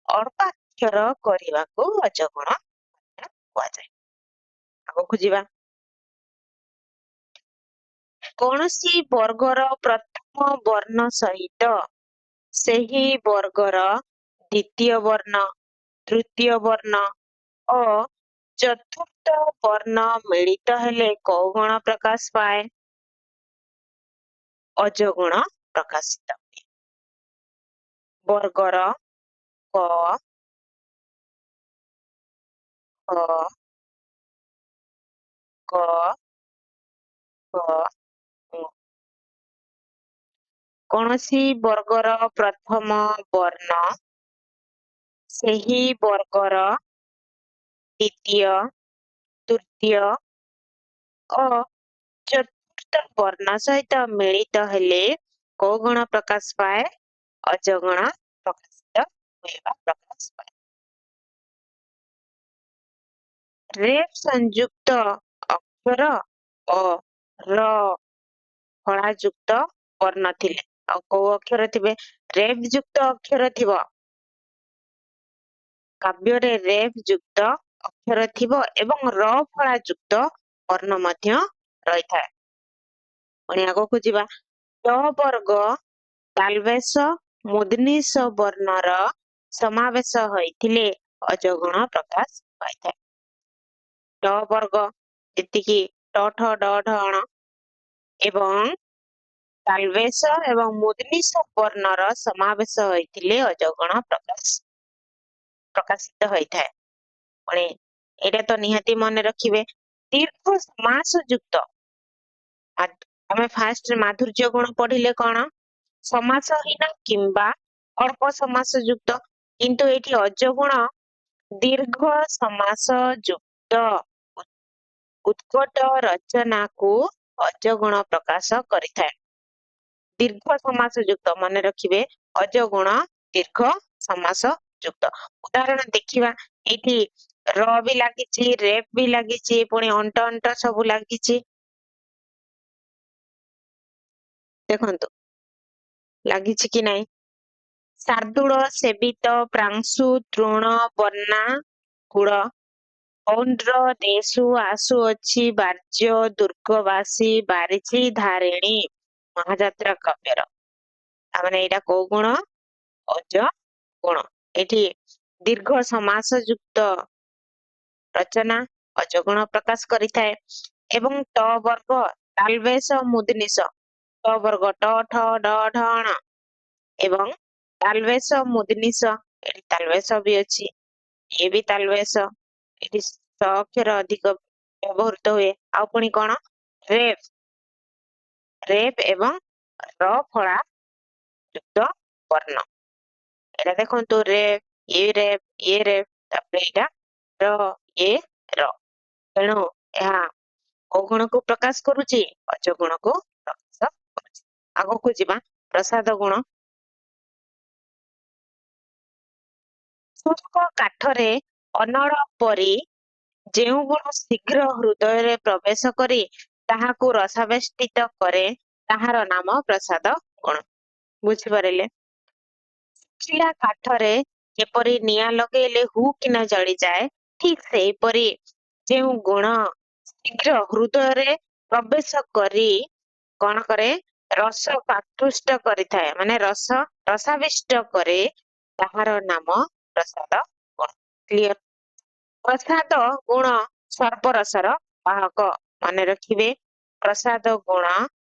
ଅଳ୍ପାକ୍ଷର କରିବାକୁ ଅଜଗୁଣ କୁହାଯାଏ ଆଗକୁ ଯିବା କୌଣସି ବର୍ଗର ପ୍ରଥମ ବର୍ଣ୍ଣ ସହିତ ସେହି ବର୍ଗର ଦ୍ୱିତୀୟ ବର୍ଣ୍ଣ ତୃତୀୟ ବର୍ଣ୍ଣ ଓ ଚତୁର୍ଥ ବର୍ଣ୍ଣ ମିଳିତ ହେଲେ କୋଉ ଗୁଣ ପ୍ରକାଶ ପାଏ ଅଜଗୁଣ ପ୍ରକାଶିତ ହୁଏ ବର୍ଗର କ ख ग घ ङ କୌଣସି ବର୍ଗର ପ୍ରଥମ ବର୍ଣ୍ଣ ସେହି ବର୍ଗର ଦ୍ୱିତୀୟ ତୃତୀୟ ଓ ଚତୁର୍ଥ ବର୍ଣ୍ଣ ସହିତ ମିଳିତ ହେଲେ କୋଉ ଗୁଣ ପ୍ରକାଶ ପାଏ ଅଜଗୁଣ ପ୍ରକାଶିତ ହୁଏ ବା ପ୍ରକାଶ ପାଏ ରେଫ ସଂଯୁକ୍ତ ଅକ୍ଷର ଓ ର ଫଳାଯୁକ୍ତ ବର୍ଣ୍ଣ ଥିଲେ ଆଉ କୋଉ ଅକ୍ଷର ଥିବେ ରେଫ ଯୁକ୍ତ ଅକ୍ଷର ଥିବ କାବ୍ୟରେ ରେଫ ଯୁକ୍ତ ଅକ୍ଷର ଥିବ ଏବଂ ର ଫଳା ଯୁକ୍ତ ବର୍ଣ୍ଣ ମଧ୍ୟ ରହିଥାଏ ପୁଣି ଆଗକୁ ଯିବା ଟ ବର୍ଗ ତାଲବେଶ ମୁଦନିଶ ବର୍ଣ୍ଣର ସମାବେଶ ହୋଇଥିଲେ ଅଜଗୁଣ ପ୍ରକାଶ ପାଇଥାଏ ଟ ବର୍ଗ ଯେତିକି ଟ ଠ ଡ ଢ ଣ ଏବଂ ତାଲବେଶ ଏବଂ ମୁଦନିଶ ବର୍ଣ୍ଣର ସମାବେଶ ହୋଇଥିଲେ ଅଜଗୁଣ ପ୍ରକାଶିତ ହୋଇଥାଏ ପୁଣି ଏଇଟା ତ ନିହାତି ମନେ ରଖିବେ ଦୀର୍ଘ ସମାସ ଯୁକ୍ତ ଆମେ ଫାଷ୍ଟ ମାଧୁର୍ଯ୍ୟ ଗୁଣ ପଢିଲେ କଣ ସମାସହୀନ କିମ୍ବା ଅଳ୍ପ ସମାସ ଯୁକ୍ତ କିନ୍ତୁ ଏଠି ଅଜଗୁଣ ଦୀର୍ଘ ସମାସ ଯୁକ୍ତ ଉତ୍କଟ ରଚନାକୁ ଅଜଗୁଣ ପ୍ରକାଶ କରିଥାଏ ଦୀର୍ଘ ସମାସ ଯୁକ୍ତ ମନେ ରଖିବେ ଅଜଗୁଣ ଦୀର୍ଘ ସମାସ ଯୁକ୍ତ। ଉଦାହରଣ ଦେଖିବା ଏଇଠି ର ବି ଲାଗିଛି ରେଫ ବି ଲାଗିଛି ପୁଣି ଅଣ୍ଟ ଅଣ୍ଟ ସବୁ ଲାଗିଛି। ଦେଖନ୍ତୁ ଲାଗିଛି କି ନାହିଁ। ଶାର୍ଦୁଳ ସେବିତ ପ୍ରାଂଶୁ ତୃଣ ବର୍ଣ୍ଣା କୂଳ ପୌଣ୍ଡ୍ର ଦେଶୁ ଆସୁଅଛି ବାର୍ଯ୍ୟ ଦୁର୍ଗବାସୀ ବାରିଛି ଧାରିଣୀ ମହାଯାତ୍ରା କାବ୍ୟର। ତାମାନେ ଏଇଟା କୋଉ ଗୁଣ ଅଜ ଗୁଣ। ଏଠି ଦୀର୍ଘ ସମାସ ଯୁକ୍ତ ରଚନା ଅଜଗୁଣ ପ୍ରକାଶ କରିଥାଏ ଏବଂ ଟ ବର୍ଗ ତାଲବେଶ ମୁଦନିଶ ଟ ବର୍ଗ ଟ ଠ ଡ ଢ ଣ ଏବଂ ତାଲବେଶ ମୁଦନିଶ ଏଠି ତାଲବେଶ ବି ଅଛି ଏ ବି ତାଲବେଶ ଏଠି ସ ଅକ୍ଷର ଅଧିକ ବ୍ୟବହୃତ ହୁଏ। ଆଉ ପୁଣି କଣ ରେଫ ରେଫ ଏବଂ ର ଫଳା ଯୁକ୍ତ ବର୍ଣ୍ଣ। ଏଇଟା ଦେଖନ୍ତୁ ରେଫ ଏ ରେଫ ତାପରେ ଏଇଟା ର ଏ ର। ତେଣୁ ଏହା କୋଉ ଗୁଣକୁ ପ୍ରକାଶ କରୁଛି ଅଜଗୁଣକୁ ପ୍ରକାଶ କରୁଛି। ଆଗକୁ ଯିବା ପ୍ରସାଦ ଗୁଣ। ଶୁଷ୍କ କାଠରେ ଅନଳ ପରି ଯେଉଁ ଗୁଣ ଶୀଘ୍ର ହୃଦୟରେ ପ୍ରବେଶ କରି ତାହାକୁ ରସାବେଷ୍ଟିତ କରେ ତାହାର ନାମ ପ୍ରସାଦ ଗୁଣ। ବୁଝିପାରିଲେ। ଶୁଖିଲା କାଠରେ ଯେପରି ନିଆଁ ଲଗେଇଲେ ହୁ କିନା ଜଳିଯାଏ ଠିକ ସେହିପରି ଯେଉଁ ଗୁଣ ଶୀଘ୍ର ହୃଦୟରେ ପ୍ରବେଶ କରି କଣ କରେ ରସ ଆକୃଷ୍ଟ କରିଥାଏ ମାନେ ରସାବିଷ୍ଟ କରେ ତାହାର ନାମ ପ୍ରସାଦ ଗୁଣ। କ୍ଲିୟର। ପ୍ରସାଦ ଗୁଣ ସର୍ବରସର ବାହକ ମନେ ରଖିବେ ପ୍ରସାଦ ଗୁଣ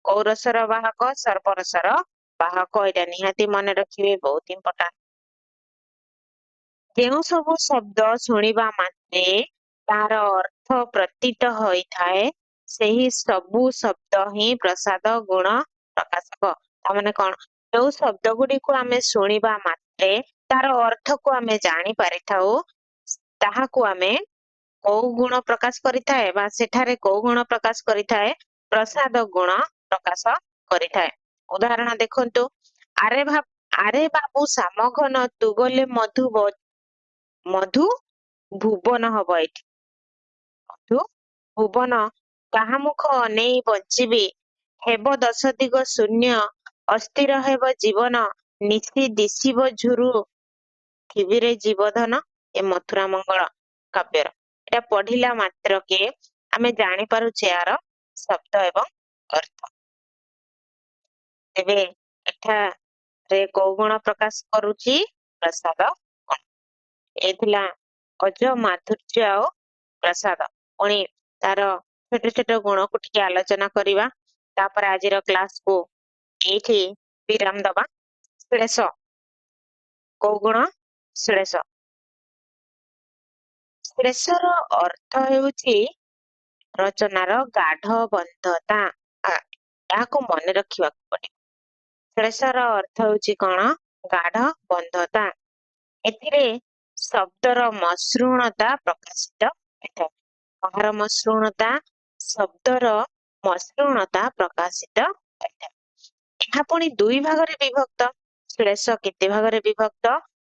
କୋଉ ରସର ବାହକ ସର୍ବରସର ବାହକ। ଏଇଟା ନିହାତି ମନେ ରଖିବେ ବହୁତ ଇମ୍ପୋର୍ଟାଣ୍ଟ। ଯେଉଁ ସବୁ ଶବ୍ଦ ଶୁଣିବା ମାତ୍ରେ ତାର ଅର୍ଥ ପ୍ରତୀତ ହୋଇଥାଏ ସେହି ସବୁ ଶବ୍ଦ ହିଁ ପ୍ରସାଦ ଗୁଣ ପ୍ରକାଶକ। ତାମାନେ କଣ ଯୋଉ ଶବ୍ଦ ଗୁଡିକୁ ଆମେ ଶୁଣିବା ମାତ୍ରେ ତାର ଅର୍ଥକୁ ଆମେ ଜାଣି ପାରିଥାଉ ତାହାକୁ ଆମେ କୋଉ ଗୁଣ ପ୍ରକାଶ କରିଥାଏ ବା ସେଠାରେ କୋଉ ଗୁଣ ପ୍ରକାଶ କରିଥାଏ ପ୍ରସାଦ ଗୁଣ ପ୍ରକାଶ କରିଥାଏ। ଉଦାହରଣ ଦେଖନ୍ତୁ ଆରେ ବାବୁ ସାମଘନ ତୁ ଗଲେ ମଧୁ ଭୁବନ ହବ ଏଇଠି ମଧୁ ଭୁବନ କାହା ମୁଖ ଅନେଇ ବଞ୍ଚିବି ହେବ ଦଶ ଦିଗ ଶୂନ୍ୟ ଅସ୍ଥିର ହେବ ଜୀବନ ନିଶି ଦିଶିବ ଝୁରୁ ଥିବିରେ ଜୀବଧନ ଏ ମଥୁରା ମଙ୍ଗଳ କାବ୍ୟର। ଏଟା ପଢିଲା ମାତ୍ରକେ ଆମେ ଜାଣିପାରୁଛେ ଏହାର ଶବ୍ଦ ଏବଂ ଅର୍ଥ। ତେବେ ଏଠାରେ କୋଉ ଗୁଣ ପ୍ରକାଶ କରୁଛି ପ୍ରସାଦ ଗୁଣ। ଏ ଥିଲା ଅଜ ମାଧୁର୍ଯ୍ୟ ଆଉ ପ୍ରସାଦ। ପୁଣି ତାର ଛୋଟ ଛୋଟ ଗୁଣକୁ ଟିକେ ଆଲୋଚନା କରିବା ତାପରେ ଆଜିର କ୍ଲାସକୁ ଏଇଠି ବିରାମ ଦବା। ଶ୍ଳେଷ କୋଉ ଗୁଣ ଶ୍ଳେଷ। ଶ୍ଳେଷର ଅର୍ଥ ହେଉଛି ରଚନାର ଗାଢ ବନ୍ଧତା। ଏହାକୁ ମନେ ରଖିବାକୁ ପଡିବ। ଶ୍ଳେଷର ଅର୍ଥ ହେଉଛି କଣ ଗାଢ ବନ୍ଧତା। ଏଥିରେ ଶବ୍ଦର ମସୃଣତା ପ୍ରକାଶିତ ହୋଇଥାଏ। କାହାର ମସୃଣତା ଶବ୍ଦର ମସୃଣତା ପ୍ରକାଶିତ ହୋଇଥାଏ। ଏହା ପୁଣି ଦୁଇ ଭାଗରେ ବିଭକ୍ତ। ଶ୍ଳେଷ କେତେ ଭାଗରେ ବିଭକ୍ତ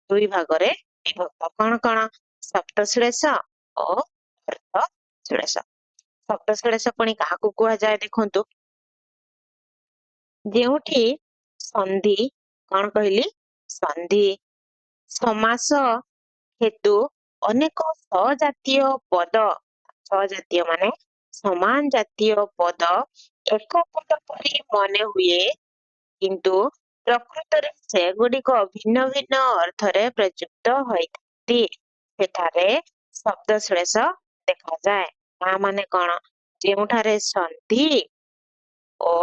ଦୁଇ ଭାଗରେ ବିଭକ୍ତ। କଣ କଣ ଶବ୍ଦ ଶ୍ଳେଷ ଓ ଅର୍ଥ ଶ୍ଳେଷ। ଶବ୍ଦ ଶ୍ଳେଷ ପୁଣି କାହାକୁ କୁହାଯାଏ ଦେଖନ୍ତୁ ଯେଉଁଠି ସନ୍ଧି କଣ କହିଲି ସନ୍ଧି ସମାସ ହେତୁ ଅନେକ ସଜାତୀୟ ପଦ ସଜାତୀୟ ମାନେ ସମାନ ଜାତୀୟ ପଦ ଏକ ପଦ ପରି ମନେ ହୁଏ କିନ୍ତୁ ପ୍ରକୃତରେ ସେଗୁଡିକ ଭିନ୍ନ ଭିନ୍ନ ଅର୍ଥରେ ପ୍ରଯୁକ୍ତ ହୋଇଥାନ୍ତି ସେଠାରେ ଶବ୍ଦ ଶ୍ଳେଷ ଦେଖାଯାଏ। ତା ମାନେ କଣ ଯେଉଁଠାରେ ସନ୍ଧି ଓ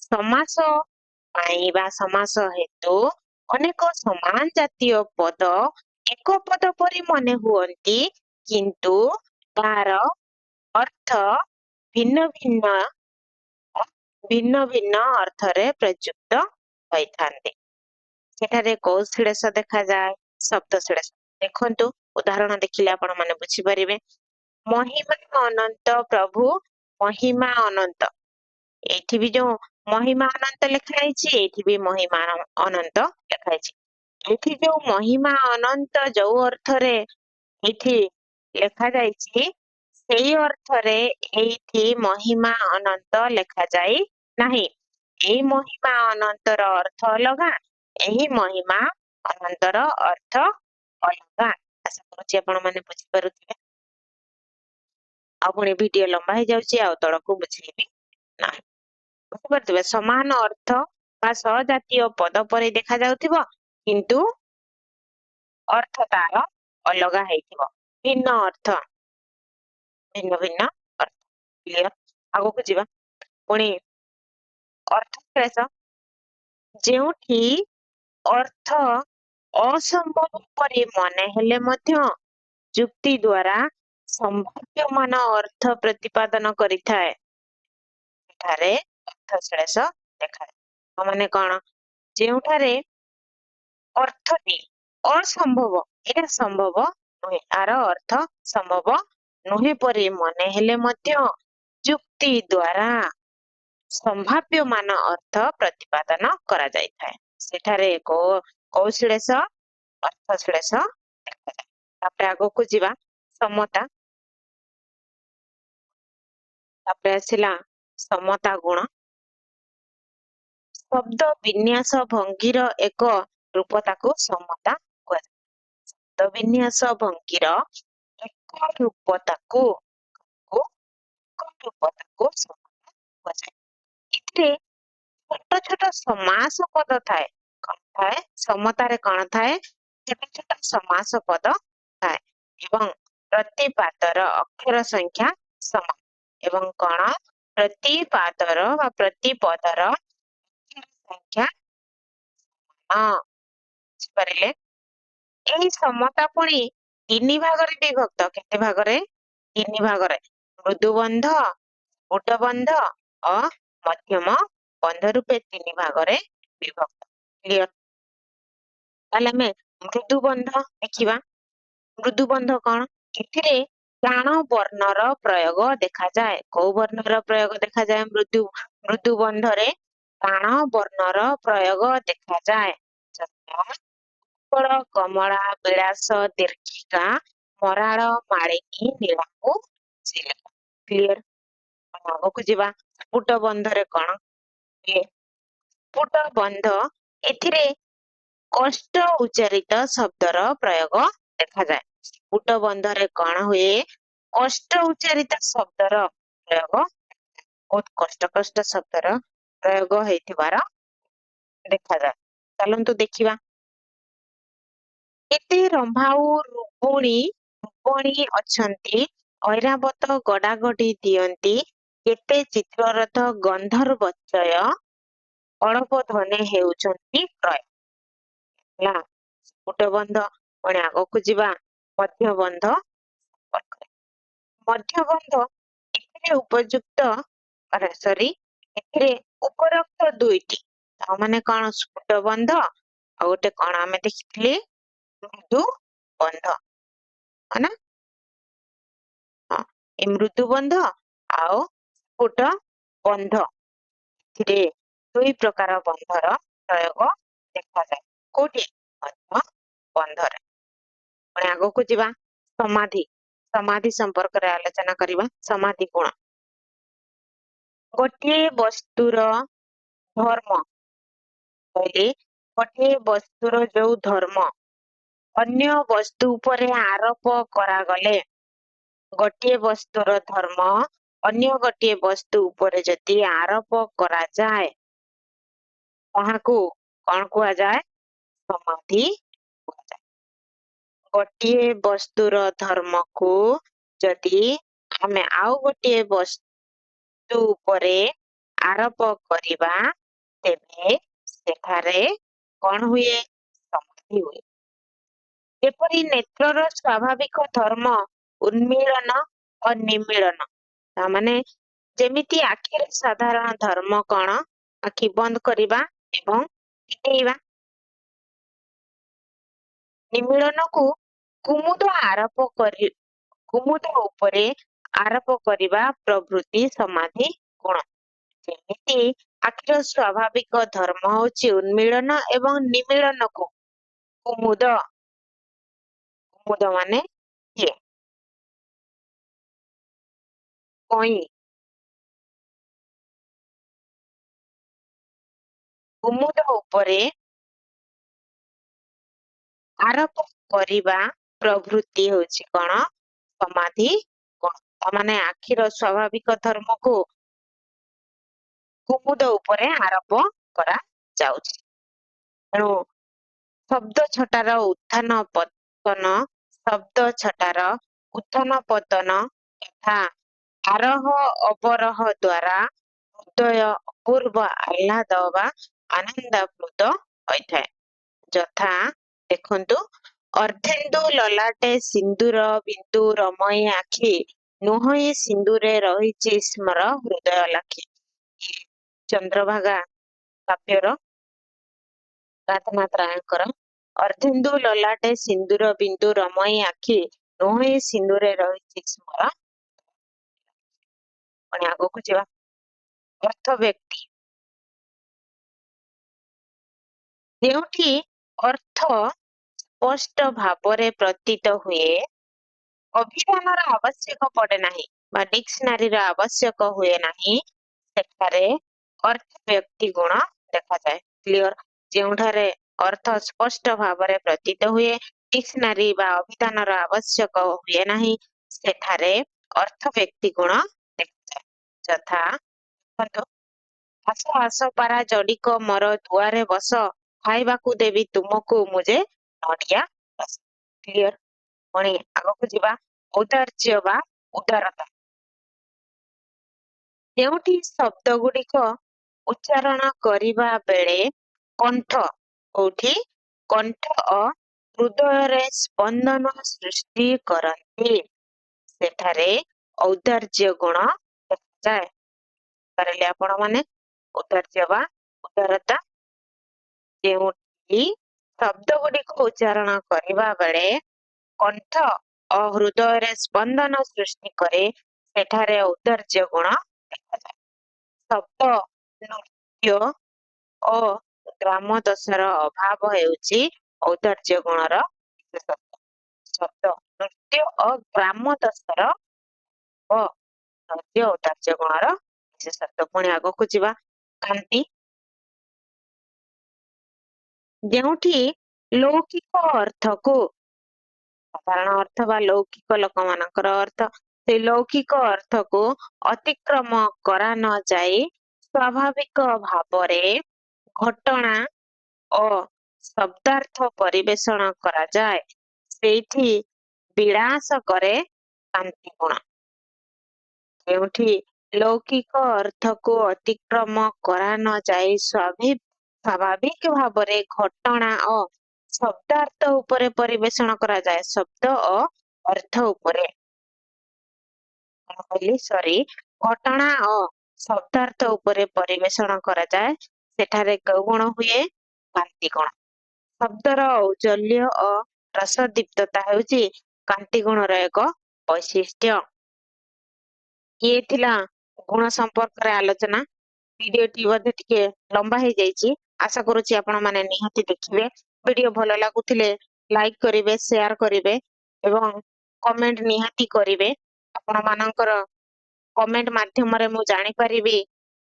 ସମାସ ପାଇଁ ବା ସମାସ ହେତୁ ଅନେକ ସମାନ ଜାତୀୟ ପଦ ଏକ ପଦ ପରି ମନେ ହୁଅନ୍ତି କିନ୍ତୁ ତାହାର ଅର୍ଥ ଭିନ୍ନ ଭିନ୍ନ ଅର୍ଥରେ ପ୍ରଯୁକ୍ତ ହୋଇଥାନ୍ତି। ସେଠାରେ କୋଉ ଶ୍ଳେଷ ଦେଖାଯାଏ ଶବ୍ଦ ଶ୍ଳେଷ। ଦେଖନ୍ତୁ ଉଦାହରଣ ଦେଖିଲେ ଆପଣ ମାନେ ବୁଝିପାରିବେ। ମହିମା ଅନନ୍ତ ପ୍ରଭୁ ମହିମା ଅନନ୍ତ ଏଇଠି ବି ଯୋଉ ମହିମା ଅନନ୍ତ ଲେଖା ହେଇଛି ଏଇଠି ବି ମହିମା ଅନନ୍ତ ଲେଖା ହେଇଛି। ଏଇଠି ଯୋଉ ମହିମା ଅନନ୍ତ ଯୋଉ ଅର୍ଥରେ ଏଇଠି ଲେଖା ଯାଇଛି ସେଇ ଅର୍ଥରେ ଏଇଠି ମହିମା ଅନନ୍ତ ଲେଖାଯାଇ ନାହିଁ। ଏଇ ମହିମା ଅନନ୍ତର ଅର୍ଥ ଅଲଗା, ଏହି ମହିମା ଅନନ୍ତର ଅର୍ଥ ଅଲଗା। ଆଶା କରୁଛି ଆପଣ ମାନେ ବୁଝିପାରୁଥିବେ। ଆଉ ପୁଣି ଭିଡିଓ ଲମ୍ବା ହେଇଯାଉଛି ଆଉ ତଳକୁ ବୁଝେଇବି ନାହିଁ। ବୁଝିପାରୁଥିବେ ସମାନ ଅର୍ଥ ବା ସହଜାତୀୟ ପଦ ପରି ଦେଖାଯାଉଥିବ କିନ୍ତୁ ଅର୍ଥ ତାର ଅଲଗା ହେଇଥିବ, ଭିନ୍ନ ଅର୍ଥ, ଭିନ୍ନ ଭିନ୍ନ ଅର୍ଥ। କ୍ଲିୟର? ଆଗକୁ ଯିବା। ପୁଣି ଅର୍ଥ ଯେଉଁଠି ଅର୍ଥ ଅସମ୍ଭବ ପରି ମନେ ହେଲେ ମଧ୍ୟ ଯୁକ୍ତି ଦ୍ୱାରା ସମ୍ଭାବ୍ୟମାନ ଅର୍ଥ ପ୍ରତିପାଦନ କରିଥାଏ ସେଠାରେ ଅର୍ଥଶ୍ଳେଷ ଦେଖାଯାଏ। ମାନେ କଣ? ଯେଉଁଠାରେ ଅର୍ଥଟି ଅସମ୍ଭବ, ଏଇଟା ସମ୍ଭବ ନୁହେଁ, ଆର ଅର୍ଥ ସମ୍ଭବ ନୁହେଁ ପରି ମନେ ହେଲେ ମଧ୍ୟ ଯୁକ୍ତି ଦ୍ୱାରା ସମ୍ଭାବ୍ୟମାନ ଅର୍ଥ ପ୍ରତିପାଦନ କରାଯାଇଥାଏ ସେଠାରେ କୋଉ ଶ୍ଳେଷ? ଅର୍ଥଶ୍ଳେଷ ଦେଖାଯାଏ। ତାପରେ ଆଗକୁ ଯିବା ସମତା। ତାପରେ ଆସିଲା ସମତା ଗୁଣ। ଶବ୍ଦ ବିନ୍ୟାସ ଭଙ୍ଗୀର ଏକ ରୂପ ତାକୁ ସମତା କୁହାଯାଏ। ଶବ୍ଦ ବିନ୍ୟାସ ଭଙ୍ଗୀର ଏକ ରୂପ ତାକୁ ସମତା କୁହାଯାଏ। ଏଥିରେ ଛୋଟ ଛୋଟ ସମାସ ପଦ ଥାଏ। କଣ ଥାଏ? ସମତାରେ କଣ ଥାଏ? ଛୋଟ ଛୋଟ ସମାସ ପଦ ଥାଏ ଏବଂ ପ୍ରତି ପାଦର ଅକ୍ଷର ସଂଖ୍ୟା ସମାନ ଏବଂ କଣ? ପ୍ରତି ପାଦର ବା ପ୍ରତି ପଦର ସଂଖ୍ୟା ବୁଝିପାରିଲେ? ଏହି ସମତା ପୁଣି ତିନି ଭାଗରେ ବିଭକ୍ତ। କେତେ ଭାଗରେ? ତିନି ଭାଗରେ। ମୃଦୁବନ୍ଧ, ସ୍ଫୁଟବନ୍ଧ ଓ ମଧ୍ୟମ ବନ୍ଧ ରୂପେ ତିନି ଭାଗରେ ବିଭକ୍ତ। କ୍ଲିୟର? ତାହେଲେ ଆମେ ମୃଦୁବନ୍ଧ ଦେଖିବା। ମୃଦୁବନ୍ଧ କଣ? ଏଥିରେ ପ୍ରାଣ ବର୍ଣ୍ଣର ପ୍ରୟୋଗ ଦେଖାଯାଏ। କୋଉ ବର୍ଣ୍ଣର ପ୍ରୟୋଗ ଦେଖାଯାଏ? ମୃଦୁବନ୍ଧରେ ପ୍ରାଣ ବର୍ଣ୍ଣର ପ୍ରୟୋଗ ଦେଖାଯାଏ। ଉତ୍କଳ, କମଳା, ବିଳାସ, ଦୀର୍ଘିକା, ମରାଳ, ମାଳିନୀ, ନୀଳାଙ୍କୁ ଶ୍ରୀଲେଖ। କ୍ଲିୟର? ଆଗକୁ ଯିବା। ସ୍ଫୁଟ ବନ୍ଧରେ କଣ ହୁଏ? ସ୍ଫୁଟ ବନ୍ଧ ଏଥିରେ କଷ୍ଟ ଉଚ୍ଚାରିତ ଶବ୍ଦର ପ୍ରୟୋଗ ଦେଖାଯାଏ। ସ୍ଫୁଟ ବନ୍ଧରେ କଣ ହୁଏ? କଷ୍ଟ ଉଚ୍ଚାରିତ ଶବ୍ଦର ପ୍ରୟୋଗ, ବହୁତ କଷ୍ଟ ଶବ୍ଦର ପ୍ରୟୋଗ ହେଇଥିବାର ଦେଖାଯାଏ। ଚାଲନ୍ତୁ ଦେଖିବା। କେତେ ରମ୍ଭାଉ ରୁପଣୀ ଅଛନ୍ତି, ଐରାବତ ଗଡାଗଡି ଦିଅନ୍ତି, କେତେ ଚିତ୍ରରଥ ଗନ୍ଧର୍ବଚୟ, ଅଳପ ଧନେ ହେଉଛନ୍ତି କ୍ରୟ। ହେଲା, ସ୍ଫୁଟ ବନ୍ଧ। ପୁଣି ଆଗକୁ ଯିବା ମଧ୍ୟବନ୍ଧ। ମଧ୍ୟବନ୍ଧ ଏଥିରେ ଉପଯୁକ୍ତ ଏଥିରେ ଉପରୋକ୍ତ ଦୁଇଟି, ତା ମାନେ କଣ? ସ୍ଫୁଟ ବନ୍ଧ ଆଉ ଗୋଟେ କଣ ଆମେ ଦେଖିଥିଲେ? ମୃଦୁ ବନ୍ଧ। ନା ହଁ, ଏ ମୃଦୁ ବନ୍ଧ ଆଉ ସ୍ଫୁଟ ବନ୍ଧ, ଏଥିରେ ଦୁଇ ପ୍ରକାର ବନ୍ଧର ପ୍ରୟୋଗ ଦେଖାଯାଏ। କୋଉଠି? ମଧ୍ୟ ବନ୍ଧରେ। ପୁଣି ଆଗକୁ ଯିବା ସମାଧି। ସମାଧି ସମ୍ପର୍କରେ ଆଲୋଚନା କରିବା। ସମାଧି ଗୁଣ। ଗୋଟିଏ ବସ୍ତୁର ଧର୍ମ କହିଲେ ଗୋଟିଏ ବସ୍ତୁର ଯୋଉ ଧର୍ମ ଅନ୍ୟ ବସ୍ତୁ ଉପରେ ଆରୋପ କରାଗଲେ, ଗୋଟିଏ ବସ୍ତୁର ଧର୍ମ ଅନ୍ୟ ଗୋଟିଏ ବସ୍ତୁ ଉପରେ ଯଦି ଆରୋପ କରାଯାଏ ତାହାକୁ କଣ କୁହାଯାଏ? ସମାଧି କୁହାଯାଏ। ଗୋଟିଏ ବସ୍ତୁର ଧର୍ମକୁ ଯଦି ଆମେ ଆଉ ଗୋଟିଏ ବସ୍ତୁ ଉପରେ ଆରୋପ କରିବା ତେବେ ସେଠାରେ କଣ ହୁଏ? ସମାଧି ହୁଏ। ଯେପରି ନେତ୍ରର ସ୍ୱାଭାବିକ ଧର୍ମ ଉନ୍ମୀଳନ ଓ ନିମୀଳନ, ତାମାନେ ଯେମିତି ଆଖିର ସାଧାରଣ ଧର୍ମ କଣ? ଆଖି ବନ୍ଦ କରିବା ଏବଂ ଫିଟେଇବା। ନିମୀଳନକୁ କୁମୁଦ ଉପରେ ଆରୋପ କରିବା ପ୍ରଭୃତି ସମାଧି ଗୁଣ। ଯେମିତି ଆଖିର ସ୍ୱାଭାବିକ ଧର୍ମ ହେଉଛି ଉନ୍ମିଳନ ଏବଂ ନିମିଳନକୁ କୁମୁଦ କୁମୁଦ ମାନେ କିଏ? କଇଁ। କୁମୁଦ ଉପରେ ଆରୋପ କରିବା ପ୍ରଭୃତି ହେଉଛି କଣ? ସମାଧି ଗୁଣ। ମାନେ ଆଖିର ସ୍ୱାଭାବିକ ଧର୍ମକୁ କୁମୁଦ ଉପରେ ଆରୋପ କରାଯାଉଛି। ତେଣୁ ଶବ୍ଦ ଛଟାର ଉତ୍ଥାନ ପତନ ଶବ୍ଦ ଛଟାର ଉତ୍ଥାନ ପତନ ତଥା ଆରୋହ ଅବରୋହ ଦ୍ୱାରା ହୃଦୟ ଅପୂର୍ବ ଆହ୍ଲାଦ ବା ଆନନ୍ଦାପ୍ଲୁତ ହୋଇଥାଏ। ଯଥା ଦେଖନ୍ତୁ, ଅର୍ଦ୍ଧେନ୍ଦୁ ଲଲାଟେ ସିନ୍ଦୁର ବିନ୍ଦୁ ରମଣୀ ଆଖି ନୁହଁଇ ସିନ୍ଦୁରେ ରହିଛି ସ୍ମର ହୃଦୟ ଲାଖି। ଚନ୍ଦ୍ରଭାଗା କାବ୍ୟର ରାଧାନାଥ ରାୟଙ୍କର ଅର୍ଦ୍ଧେନ୍ଦୁ ଲଲାଟେ ସିନ୍ଦୁର ବିନ୍ଦୁ ରମଣୀ ଆଖି ନୁହଁଇ ସିନ୍ଦୁରେ ରହିଛି ସ୍ମର। ପୁଣି ଆଗକୁ ଯିବା। ଅର୍ଥ ବ୍ୟକ୍ତି। ଯେଉଁଠି ଅର୍ଥ ସ୍ପଷ୍ଟ ଭାବରେ ପ୍ରତୀତ ହୁଏ, ଅଭିଧାନର ଆବଶ୍ୟକ ପଡେ ନାହିଁ ବା ଡିକ୍ସନାରୀର ଆବଶ୍ୟକ ହୁଏ ନାହିଁ, ସେଠାରେ ଅର୍ଥ ବ୍ୟକ୍ତି ଗୁଣ ଦେଖାଯାଏ। କ୍ଲିୟର? ଯେଉଁଠାରେ ଅର୍ଥ ସ୍ପଷ୍ଟ ଭାବରେ ପ୍ରତୀତ ହୁଏ, ଡିକ୍ସନାରୀ ବା ଅଭିଧାନର ଆବଶ୍ୟକ ହୁଏ ନାହିଁ, ସେଠାରେ ଅର୍ଥ ବ୍ୟକ୍ତି ଗୁଣ ଦେଖାଯାଏ। ଯଥା ଦେଖନ୍ତୁ, ଆସ ଆସ ପାରା ଜଡ଼ିକ ମୋର ଦୁଆରେ ବସ, ଖାଇବାକୁ ଦେବି ତୁମକୁ ମୁଁ ଯେ ନଡ଼ିଆ ରସ। କ୍ଲିୟର? ପୁଣି ଆଗକୁ ଯିବା। ଔଦାର୍ଯ୍ୟ ବା ଉଦାରତା। ଯେଉଁଠି ଶବ୍ଦ ଗୁଡ଼ିକ ଉଚ୍ଚାରଣ କରିବା ବେଳେ କଣ୍ଠ କୋଉଠି କଣ୍ଠ ଓ ହୃଦୟରେ ସ୍ପନ୍ଦନ ସୃଷ୍ଟି କରନ୍ତି, ସେଠାରେ ଔଦାର୍ଯ୍ୟ ଗୁଣ ଦେଖାଯାଏ। ପାରିଲେ ଆପଣ ମାନେ? ଔଦାର୍ଯ୍ୟ ବା ଉଦାରତା। ଯେଉଁଠି ଶବ୍ଦ ଗୁଡ଼ିକୁ ଉଚ୍ଚାରଣ କରିବା ବେଳେ କଣ୍ଠ ଓ ହୃଦୟରେ ସ୍ପନ୍ଦନ ସୃଷ୍ଟି କରେ, ସେଠାରେ ଔଦାର୍ଯ୍ୟ ଗୁଣ ଦେଖାଯାଏ। ଶବ୍ଦ, ନୃତ୍ୟ ଓ ଗ୍ରାମଦଶର ଅଭାବ ହେଉଛି ଔଦାର୍ଯ୍ୟ ଗୁଣର ବିଶେଷତ୍ୱ। ଶବ୍ଦ, ନୃତ୍ୟ ଓ ଗ୍ରାମଦଶର ଔଦାର୍ଯ୍ୟ ଗୁଣର ବିଶେଷତ୍ୱ। ପୁଣି ଆଗକୁ ଯିବା। କାନ୍ତି। ଯେଉଁଠି ଲୌକିକ ଅର୍ଥକୁ ସାଧାରଣ ଅର୍ଥ ବା ଲୌକିକ ଲୋକମାନଙ୍କର ଅର୍ଥ, ସେ ଲୌକିକ ଅର୍ଥକୁ ଅତିକ୍ରମ କରା ନ ଯାଇ ସ୍ୱାଭାବିକ ଭାବରେ ଘଟଣା ଓ ଶବ୍ଦାର୍ଥ ପରିବେଷଣ କରାଯାଏ, ସେଇଠି ବିଳାସ କରେ କାନ୍ତି ଗୁଣ। ଯେଉଁଠି ଲୌକିକ ଅର୍ଥକୁ ଅତିକ୍ରମ କରା ନ ଯାଇ ସ୍ୱାଭାବିକ ଭାବରେ ଘଟଣା ଓ ଶବ୍ଦାର୍ଥ ଉପରେ ପରିବେଷଣ କରାଯାଏ, ଶବ୍ଦ ଓ ଅର୍ଥ ଉପରେ ଘଟଣା ଓ ଶବ୍ଦାର୍ଥ ଉପରେ ପରିବେଷଣ କରାଯାଏ, ସେଠାରେ କେଉଁ ଗୁଣ ହୁଏ? କାନ୍ତି ଗୁଣ। ଶବ୍ଦର ଔଜ୍ଜ୍ୱଲ୍ୟ ଓ ରସଦୀପ୍ତତା ହେଉଛି କାନ୍ତି ଗୁଣର ଏକ ବୈଶିଷ୍ଟ୍ୟ। ଇଏ ଥିଲା ଗୁଣ ସମ୍ପର୍କରେ ଆଲୋଚନା। ଭିଡିଓଟି ବୋଧେ ଟିକେ ଲମ୍ବା ହେଇଯାଇଛି, ଆଶା କରୁଛି ଆପଣ ମାନେ ନିହାତି ଦେଖିବେ। ଭିଡିଓ ଭଲ ଲାଗୁଥିଲେ ଲାଇକ୍ କରିବେ, ସେୟାର କରିବେ ଏବଂ କମେଣ୍ଟ ନିହାତି କରିବେ। ଆପଣ ମାନଙ୍କର କମେଣ୍ଟ ମାଧ୍ୟମରେ ମୁଁ ଜାଣିପାରିବି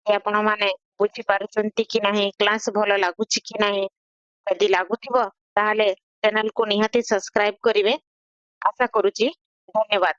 ଯେ ଆପଣ ମାନେ ବୁଝିପାରୁଛନ୍ତି କି ନାହିଁ, କ୍ଲାସ ଭଲ ଲାଗୁଛି କି ନାହିଁ। ଯଦି ଲାଗୁଥିବ ତାହେଲେ ଚ୍ୟାନେଲକୁ ନିହାତି ସବସ୍କ୍ରାଇବ କରିବେ। ଆଶା କରୁଛି। ଧନ୍ୟବାଦ।